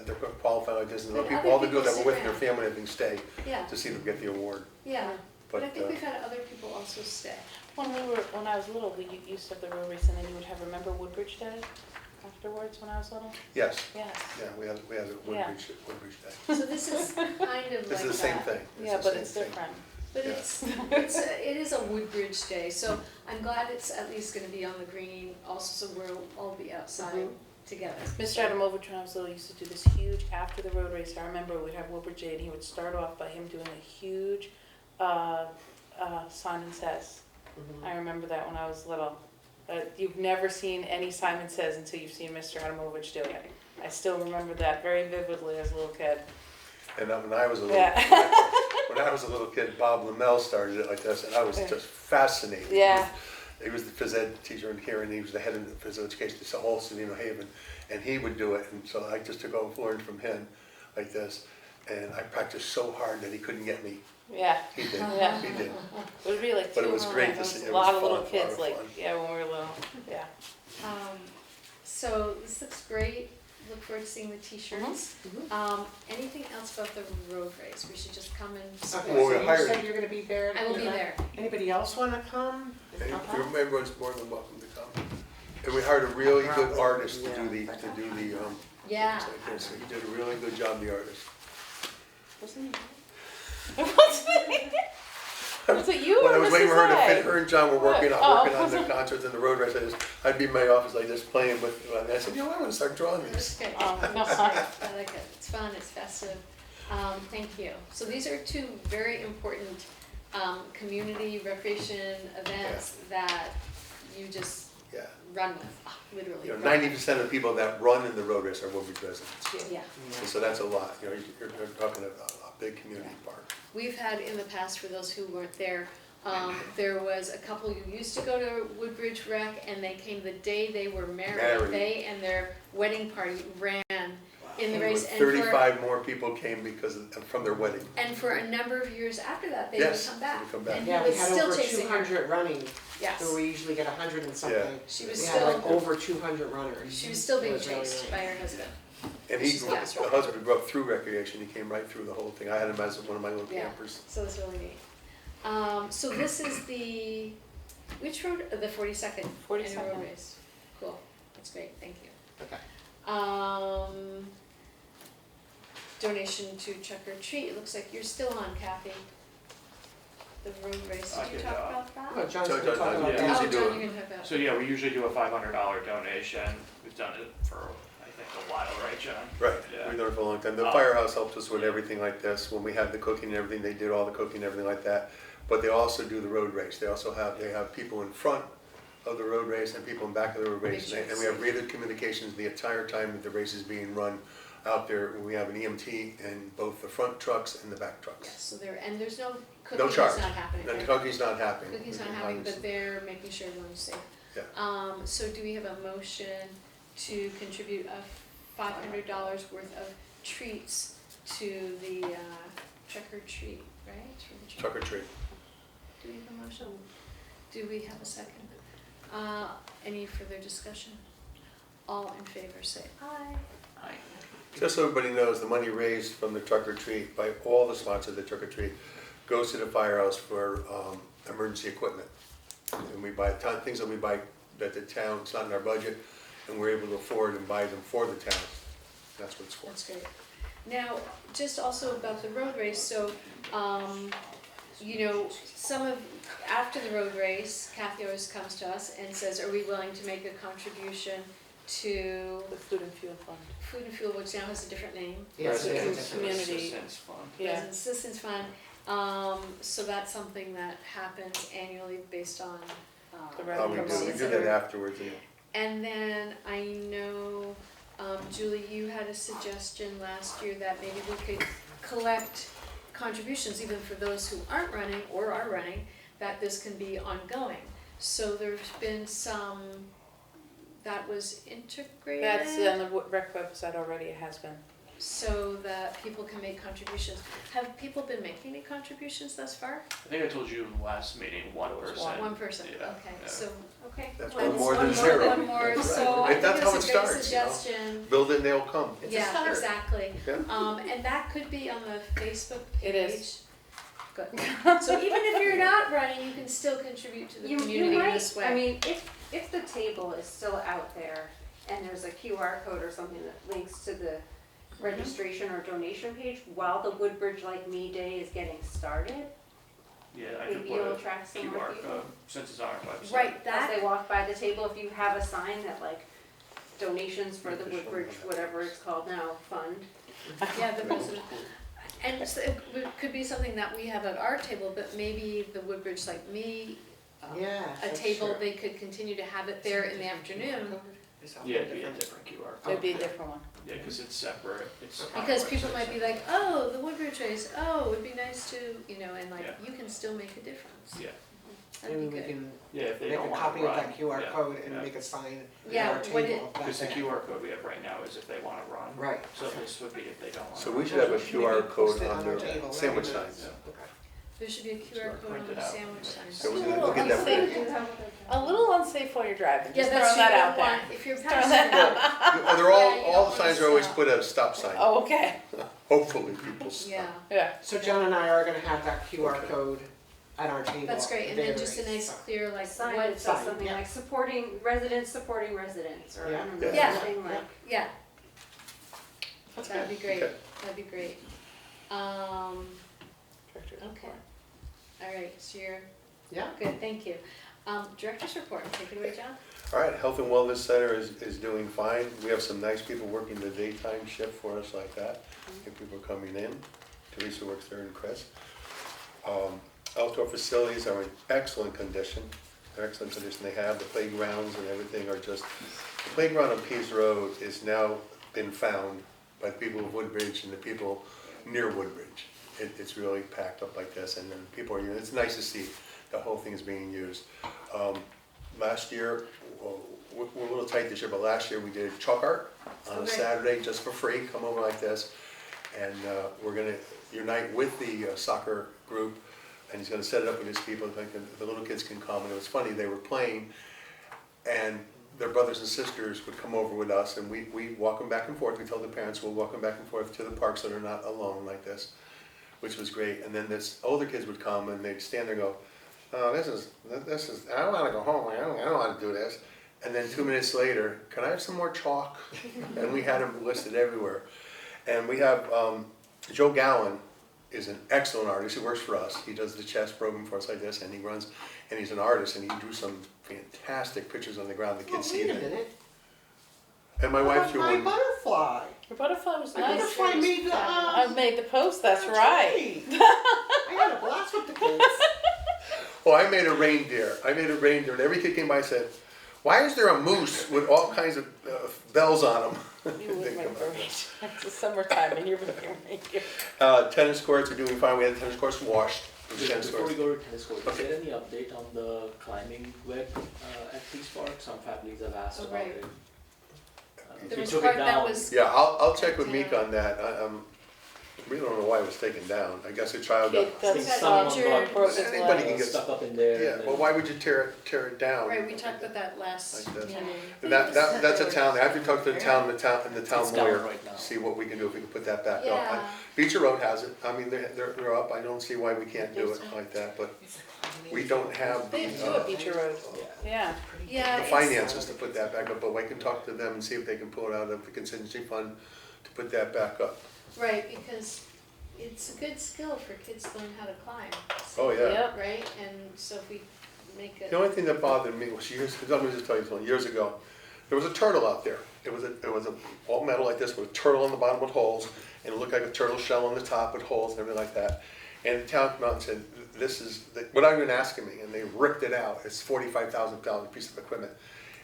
Speaker 6: they're qualified like this, and
Speaker 1: But
Speaker 6: people,
Speaker 1: other
Speaker 6: all the
Speaker 1: people
Speaker 6: people that were with
Speaker 1: stick
Speaker 6: their
Speaker 1: around.
Speaker 6: family, they can stay
Speaker 1: Yeah,
Speaker 6: to see them get the award.
Speaker 1: yeah, but I
Speaker 6: But,
Speaker 1: think we've had other people also stay.
Speaker 4: When I was little, we used to have the road race and then you would have, remember Woodbridge Day afterwards when I was little?
Speaker 6: Yes,
Speaker 4: Yes.
Speaker 6: yeah, we had a
Speaker 4: Yeah.
Speaker 6: Woodbridge Day.
Speaker 1: So this is kind of like that.
Speaker 6: This is the same thing.
Speaker 4: Yeah,
Speaker 6: the
Speaker 4: but
Speaker 6: same
Speaker 4: it's
Speaker 6: thing.
Speaker 4: different.
Speaker 1: But
Speaker 6: Yeah.
Speaker 1: it is a Woodbridge Day, so I'm glad it's at least gonna be on the green also, so we'll all be outside together.
Speaker 4: Mr. Adamovich, when I was little, used to do this huge, after the road race, I remember we'd have Woodbridge Day and he would start off by him doing a huge Simon Says.
Speaker 7: Mhm.
Speaker 4: I remember that when I was little. You've never seen any Simon Says until you've seen Mr. Adamovich do it. I still remember that very vividly as a little kid.
Speaker 6: And when I was a little,
Speaker 4: Yeah.
Speaker 6: when I was a little kid, Bob Lamel started it like this, and I was just fascinated.
Speaker 4: Yeah.
Speaker 6: He was the phys ed teacher in here, and he was the head of the physical education at all Cedino Haven, and he would do it, and so I just took over, learned from him like this, and I practiced so hard that he couldn't get me.
Speaker 4: Yeah.
Speaker 6: He did,
Speaker 4: Yeah.
Speaker 6: he did.
Speaker 4: It would be like
Speaker 6: But it
Speaker 4: two
Speaker 6: was great to
Speaker 4: there
Speaker 6: see.
Speaker 4: was
Speaker 6: It
Speaker 4: a
Speaker 6: was
Speaker 4: lot of
Speaker 6: fun,
Speaker 4: little
Speaker 6: a
Speaker 4: kids,
Speaker 6: lot
Speaker 4: like,
Speaker 6: of fun.
Speaker 4: yeah, when we were little, yeah.
Speaker 1: So this looks great. look forward to seeing the t-shirts. Anything else about the road race? We should just come and
Speaker 7: Okay,
Speaker 1: support.
Speaker 6: Well,
Speaker 7: so
Speaker 6: we're
Speaker 7: you
Speaker 6: hired.
Speaker 7: said you're gonna be there.
Speaker 1: I will be there.
Speaker 7: Anybody else wanna come?
Speaker 6: And
Speaker 7: Help out?
Speaker 6: everyone's more than welcome to come. And we hired a really good artist to do the,
Speaker 1: Yeah.
Speaker 6: so he did a really good job, the artist.
Speaker 4: Wasn't it? Was it you
Speaker 6: When I
Speaker 4: or
Speaker 6: was waiting
Speaker 4: Mrs.
Speaker 6: for her to
Speaker 4: A?
Speaker 6: fit, her and John were working
Speaker 4: What?
Speaker 6: on the concerts and the road race. I'd be in my office like this playing with, and I said, you know, I wanna start drawing
Speaker 1: That's
Speaker 6: these.
Speaker 1: good.
Speaker 4: Oh, no.
Speaker 1: I like it. It's fun, it's festive. Thank you. So these are two very important community recreation events that you just
Speaker 6: Yeah.
Speaker 1: run with, literally.
Speaker 6: You know, 90% of the people that run in the road race are Woodbridge residents.
Speaker 1: Yeah.
Speaker 6: And so that's a lot, you know, you're talking a big community park.
Speaker 1: We've had in the past, for those who weren't there, there was a couple who used to go to Woodbridge Rec, and they came the day they were married.
Speaker 6: Married.
Speaker 1: They and their wedding party ran in the
Speaker 6: And
Speaker 1: race. And for,
Speaker 6: 35 more people came from their wedding.
Speaker 1: and for a number of years after that, they
Speaker 6: Yes,
Speaker 1: would come back.
Speaker 6: they would come back.
Speaker 1: And
Speaker 7: Yeah,
Speaker 1: he
Speaker 7: we
Speaker 1: was
Speaker 7: had
Speaker 1: still
Speaker 7: over
Speaker 1: chasing her.
Speaker 7: 200 running,
Speaker 1: Yes.
Speaker 7: so we usually get 100 and something.
Speaker 1: She was
Speaker 7: We had
Speaker 1: still,
Speaker 7: like over 200 runners.
Speaker 1: she was still being
Speaker 7: It was really
Speaker 1: chased
Speaker 7: nice.
Speaker 1: by her husband.
Speaker 6: And he,
Speaker 1: She's
Speaker 6: the
Speaker 1: got us right.
Speaker 6: husband grew up through recreation, he came right through the whole thing. I had him as one of my little
Speaker 1: Yeah.
Speaker 6: campers.
Speaker 1: So that's really neat. So this is the, which road, the 42nd? Annual
Speaker 4: 42nd.
Speaker 1: road race. Cool, that's great, thank you.
Speaker 7: Okay.
Speaker 1: Donation to Chuck or Treat, it looks like you're still on, Kathy. The road race,
Speaker 2: I
Speaker 1: did you
Speaker 2: could,
Speaker 1: talk about that?
Speaker 7: Oh, John's
Speaker 6: John-
Speaker 7: gonna talk
Speaker 6: John-
Speaker 7: about
Speaker 6: yeah.
Speaker 7: that.
Speaker 6: Usually
Speaker 1: Oh,
Speaker 6: do
Speaker 1: John,
Speaker 6: it.
Speaker 1: you're gonna talk about
Speaker 2: So yeah, we usually do a $500 donation. We've done it for, I think, a while, right, John?
Speaker 6: Right,
Speaker 2: Yeah.
Speaker 6: we've done it for a long time. The
Speaker 2: Oh.
Speaker 6: firehouse helped us with everything like this. When we had the cooking and everything, they did all the cooking and everything like that. But they also do the road race. They have people in front of the road race and people in back of the road
Speaker 1: Make
Speaker 6: race.
Speaker 1: sure
Speaker 6: And
Speaker 1: it's
Speaker 6: we have
Speaker 1: safe.
Speaker 6: radio communications the entire time that the race is being run out there. We have an EMT in both the front trucks and the back trucks.
Speaker 1: Yes, so there, and there's no
Speaker 6: No
Speaker 1: cooking,
Speaker 6: charge.
Speaker 1: it's not happening,
Speaker 6: And
Speaker 1: right?
Speaker 6: cooking's not happening.
Speaker 1: Cooking's not happening, but they're making sure everyone's safe.
Speaker 6: Yeah.
Speaker 1: So do we have a motion to contribute $500 worth of treats to the Trick or Treat, right? For the
Speaker 6: Truck or treat.
Speaker 1: Do we have a motion? Do we have a second? Any further discussion? All in favor say aye.
Speaker 5: Aye.
Speaker 6: Just so everybody knows, the money raised from the Truck or Treat by all the sponsors of the Truck or Treat goes to the firehouse for emergency equipment. And we buy things that we buy that the town, it's not in our budget, and we're able to afford and buy them for the town. That's what it's for.
Speaker 1: That's great. Now, just also about the road race, so, you know, after the road race, Kathy always comes to us and says, are we willing to make a contribution to
Speaker 4: The Food and Fuel Fund.
Speaker 1: Food and Fuel, which now has a different name?
Speaker 7: Yes, it
Speaker 2: Residents
Speaker 7: is.
Speaker 4: Community.
Speaker 2: Assistance Fund.
Speaker 4: Yeah.
Speaker 1: Resident Assistance Fund. So that's something that happens annually based on
Speaker 4: The
Speaker 6: We
Speaker 4: revenue
Speaker 6: do
Speaker 1: receipts
Speaker 6: that
Speaker 1: that are-
Speaker 6: afterwards. Yeah.
Speaker 1: And then I know, Julie, you had a suggestion last year that maybe we could collect contributions, even for those who aren't running or are running, that this can be ongoing. So there's been some, that was integrated.
Speaker 4: That's on the rec website already, it has been.
Speaker 1: So that people can make contributions. Have people been making any contributions thus far?
Speaker 2: I think I told you in the last meeting, 1%.
Speaker 1: One person,
Speaker 2: Yeah,
Speaker 1: okay,
Speaker 2: yeah.
Speaker 1: so, okay.
Speaker 6: That's
Speaker 1: Well,
Speaker 6: one more
Speaker 1: it's
Speaker 6: than zero.
Speaker 1: One more,
Speaker 6: That's
Speaker 1: so
Speaker 6: right.
Speaker 1: I
Speaker 6: That's
Speaker 1: think
Speaker 6: how
Speaker 1: it's
Speaker 6: it
Speaker 1: a great
Speaker 6: starts, you know?
Speaker 1: suggestion.
Speaker 6: Build it and they'll come.
Speaker 7: It's a
Speaker 1: Yeah,
Speaker 7: start.
Speaker 1: exactly.
Speaker 6: Yeah.
Speaker 1: And that could be on the Facebook page.
Speaker 4: It is.
Speaker 1: Good. So even if you're not running, you can still contribute to the
Speaker 8: You
Speaker 1: community in
Speaker 8: might,
Speaker 1: this way.
Speaker 8: I mean, if the table is still out there and there's a QR code or something that links to the registration or donation page while the Woodbridge Like Me Day is getting started,
Speaker 2: Yeah, I could
Speaker 8: maybe
Speaker 2: put
Speaker 8: you'll
Speaker 2: a
Speaker 8: attract some more
Speaker 2: QR
Speaker 8: people.
Speaker 2: code, since it's on our website.
Speaker 1: Right,
Speaker 8: As
Speaker 1: that,
Speaker 8: they walk by the table, if you have a sign that like donations for the Woodbridge, whatever it's called now, fund.
Speaker 1: yeah, the resident. And so it could be something that we have at our table, but maybe the Woodbridge Like Me,
Speaker 7: Yeah.
Speaker 1: a
Speaker 7: that's
Speaker 1: table,
Speaker 7: true.
Speaker 1: they could continue to have it there in the afternoon.
Speaker 7: Is that
Speaker 2: Yeah, it'd be a
Speaker 7: different?
Speaker 2: different QR
Speaker 4: It'd
Speaker 2: code.
Speaker 4: be a different one.
Speaker 2: Yeah, because it's separate, it's on our
Speaker 1: Because people
Speaker 2: website,
Speaker 1: might
Speaker 2: so-
Speaker 1: be like, oh, the Woodbridge race, oh, it'd be nice to, you know, and like,
Speaker 2: Yeah.
Speaker 1: you can still make a difference.
Speaker 2: Yeah,
Speaker 1: That'd
Speaker 7: Maybe
Speaker 1: be
Speaker 7: we
Speaker 1: good.
Speaker 7: can
Speaker 2: yeah, if they
Speaker 7: make
Speaker 2: don't
Speaker 7: a
Speaker 2: want
Speaker 7: copy
Speaker 2: to
Speaker 7: of
Speaker 2: run.
Speaker 7: that QR
Speaker 2: yeah,
Speaker 7: code and
Speaker 2: yeah.
Speaker 7: make a sign
Speaker 1: Yeah,
Speaker 7: on our
Speaker 1: what
Speaker 7: table.
Speaker 2: Because the
Speaker 7: That's it.
Speaker 2: QR code we have right now is if they want to run.
Speaker 7: Right.
Speaker 2: So this would be if they don't want to.
Speaker 6: So we should have a
Speaker 7: Maybe
Speaker 6: QR
Speaker 7: post
Speaker 6: code
Speaker 7: it
Speaker 6: on
Speaker 7: our
Speaker 6: the
Speaker 7: table,
Speaker 6: sandwich
Speaker 7: that'd be
Speaker 6: signs.
Speaker 7: nice. Okay.
Speaker 1: There should be a QR code on
Speaker 2: Print
Speaker 1: the
Speaker 2: it out.
Speaker 1: sandwich sign.
Speaker 6: So we'll
Speaker 4: Little
Speaker 6: get that.
Speaker 4: unsafe. A little unsafe while you're driving,
Speaker 1: Yeah,
Speaker 4: just
Speaker 1: that's
Speaker 4: throwing
Speaker 1: true,
Speaker 4: that
Speaker 1: you
Speaker 4: out
Speaker 1: don't
Speaker 4: there.
Speaker 1: want, if you're
Speaker 4: Throwing
Speaker 1: passing.
Speaker 4: that out.
Speaker 6: Oh, they're
Speaker 1: Yeah, you
Speaker 6: all
Speaker 1: don't
Speaker 6: the signs
Speaker 1: wanna
Speaker 6: are always
Speaker 1: stop.
Speaker 6: put a stop sign.
Speaker 4: Oh, okay,
Speaker 6: Hopefully people stop.
Speaker 1: Yeah,
Speaker 4: yeah.
Speaker 7: So John and I are gonna have that QR
Speaker 6: Okay.
Speaker 7: code at our table.
Speaker 1: that's great, and then just a
Speaker 7: Very
Speaker 1: nice
Speaker 7: nice.
Speaker 1: clear, like,
Speaker 8: Sign
Speaker 1: what,
Speaker 8: that says
Speaker 7: Sign,
Speaker 8: something
Speaker 7: yeah.
Speaker 8: like supporting residents, or I
Speaker 7: Yeah.
Speaker 8: don't know,
Speaker 1: Yeah.
Speaker 8: something like.
Speaker 1: yeah,
Speaker 7: That's
Speaker 1: that'd
Speaker 7: good.
Speaker 1: be great,
Speaker 6: Okay.
Speaker 1: that'd be great. Okay, all right, so you're,
Speaker 7: Yeah.
Speaker 1: good, thank you. Director's report, take it away, John.
Speaker 6: All right, Health and Wellness Center is doing fine. We have some nice people working the daytime shift for us like that. If people are coming in, Teresa works there and Chris. Outdoor facilities are in excellent condition. They're excellent condition. They have the playgrounds and everything are just, the playground on Pease Road is now been found by the people of Woodbridge and the people near Woodbridge. It's really packed up like this, and then people are, it's nice to see the whole thing is being used. Last year, well, we're a little tight this year, but last year we did chalk art on a
Speaker 1: Okay.
Speaker 6: Saturday just for free, come over like this. And we're gonna unite with the soccer group, and he's gonna set it up with his people, like the little kids can come. And it was funny, they were playing, and their brothers and sisters would come over with us, and we walk them back and forth. We tell the parents we'll walk them back and forth to the park so they're not alone like this, which was great. And then this older kids would come and they'd stand there and go, oh, this is, I don't wanna go home, I don't wanna do this. And then 2 minutes later, can I have some more chalk? And we had them listed everywhere. And we have, Joe Gowan is an excellent artist, he works for us. He does the chess program for us like this, and he runs, and he's an artist, and he drew some fantastic pictures on the ground, the
Speaker 7: Well,
Speaker 6: kids see
Speaker 7: wait a
Speaker 6: them.
Speaker 7: mined
Speaker 6: And my
Speaker 7: How
Speaker 6: wife
Speaker 7: about
Speaker 6: drew
Speaker 7: my
Speaker 6: one.
Speaker 7: butterfly?
Speaker 4: Your butterfly was
Speaker 7: My
Speaker 4: nice.
Speaker 7: butterfly made the,
Speaker 4: I made the post, that's right.
Speaker 7: I had a blast with the kids.
Speaker 6: Oh, I made a reindeer, and every kid came by and said, why is there a moose with all kinds of bells on them?
Speaker 4: You would make great. It's the summertime and you're making.
Speaker 6: Tennis courts are doing fine, we had the tennis courts washed. The tennis
Speaker 9: Before we
Speaker 6: courts.
Speaker 9: go to tennis court, is there any update on the climbing web at Peace Park? Some families have asked
Speaker 1: Oh,
Speaker 9: about
Speaker 1: right.
Speaker 9: it. If
Speaker 1: There
Speaker 9: you
Speaker 1: was
Speaker 9: took
Speaker 1: part
Speaker 9: it
Speaker 1: that
Speaker 9: down,
Speaker 1: was,
Speaker 6: Yeah, I'll check with Meek on that. We don't know why it was taken down. I guess a child got,
Speaker 4: Kid
Speaker 9: I think
Speaker 4: got
Speaker 9: someone
Speaker 1: injured.
Speaker 9: got
Speaker 6: Anybody can get-
Speaker 9: stuck up in there.
Speaker 6: yeah,
Speaker 9: and then-
Speaker 6: well, why would you tear it down?
Speaker 1: right, we talked about that last
Speaker 6: Like this.
Speaker 1: meeting.
Speaker 6: And that's a town, I have to talk to the town, and the
Speaker 9: It's
Speaker 6: town
Speaker 9: down
Speaker 6: lawyer,
Speaker 9: right now.
Speaker 6: see what we can do, if we can put that back up.
Speaker 1: Yeah.
Speaker 6: Beecher Road has it, I mean, they're up, I don't see why we can't do it like that, but we don't have
Speaker 4: They do a Beecher Road, yeah.
Speaker 1: Yeah,
Speaker 6: the
Speaker 1: it's,
Speaker 6: finances to put that back up, but I can talk to them and see if they can pull it out of the contingency fund to put that back up.
Speaker 1: right, because it's a good skill for kids to learn how to climb.
Speaker 6: Oh, yeah.
Speaker 4: Yep.
Speaker 1: Right, and so if we make it.
Speaker 6: The only thing that bothered me was years, let me just tell you something, years ago, there was a turtle out there. It was a all metal like this with a turtle on the bottom with holes, and it looked like a turtle shell on the top with holes and everything like that. And the town came out and said, this is, without even asking me, and they ripped it out. It's $45,000 piece of equipment.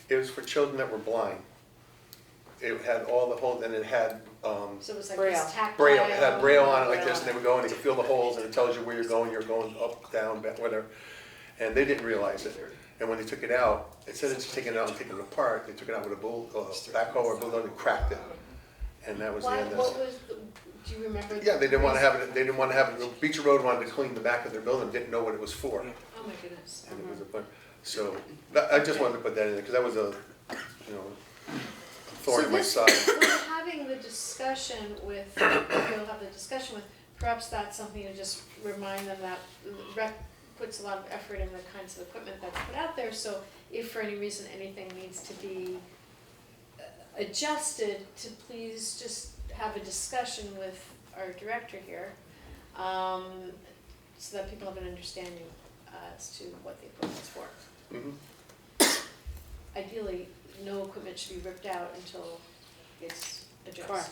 Speaker 6: It was for children that were blind. It had all the holes, and it had,
Speaker 1: So it was like
Speaker 4: Braille.
Speaker 1: this tactile.
Speaker 6: braille, it had braille on it like this, and they would go and they could feel the holes, and it tells you where you're going up, down, back, whatever. And they didn't realize it. And when they took it out, instead of just taking it out and taking it apart, they took it out with a backhoe or bulldog and cracked it. And that was the
Speaker 1: Why,
Speaker 6: end of
Speaker 1: what
Speaker 6: it.
Speaker 1: was, do you remember?
Speaker 6: Yeah, they didn't wanna have it, Beecher Road wanted to clean the back of their building, didn't know what it was for.
Speaker 1: Oh my goodness.
Speaker 6: And it was so, I just wanted to put that in there, because that was a, you know, thorn in my side.
Speaker 1: So this, we're having the discussion with, we'll have the discussion with, perhaps that's something to just remind them that the rec puts a lot of effort in the kinds of equipment that's put out there, so if for any reason anything needs to be adjusted, to please just have a discussion with our director here, so that people have an understanding as to what the equipment's for.
Speaker 6: Mhm.
Speaker 1: Ideally, no equipment should be ripped out until it's addressed.
Speaker 4: Correct.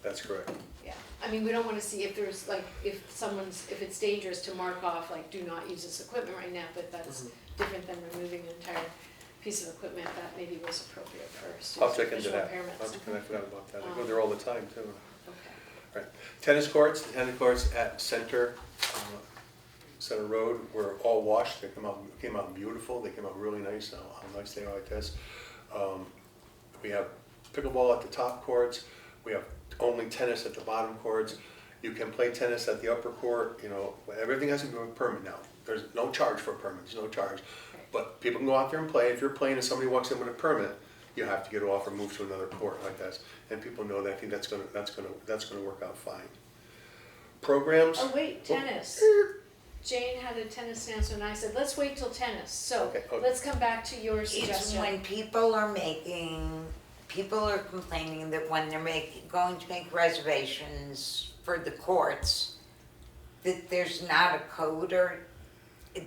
Speaker 6: That's correct.
Speaker 1: Yeah, I mean, we don't wanna see if there's like, if it's dangerous to mark off, like, do not use this equipment right now, but that's different than removing an entire piece of equipment that maybe was appropriate for
Speaker 6: I'll
Speaker 1: students
Speaker 6: check
Speaker 1: with
Speaker 6: into
Speaker 1: visual
Speaker 6: that.
Speaker 1: impairments.
Speaker 6: I forgot about that. I go there all the time, too.
Speaker 1: Okay,
Speaker 6: Tennis courts, the tennis courts at Center Road were all washed. They came out beautiful. They came out really nice. How nice they are like this. We have pickleball at the top courts. We have only tennis at the bottom courts. You can play tennis at the upper court, you know, everything has to be with a permit now. There's no charge for a permit, there's no charge. But people can go out there and play. If you're playing and somebody walks in with a permit, you have to get off or move to another court like that. And people know that. I think that's gonna work out fine. Programs.
Speaker 1: Oh, wait, tennis. Jane had a tennis answer and I said, let's wait till tennis. So
Speaker 6: Okay.
Speaker 1: let's come back to your
Speaker 3: It's
Speaker 1: suggestion.
Speaker 3: when people are complaining that when they're going to make reservations for the courts, that there's not a code, or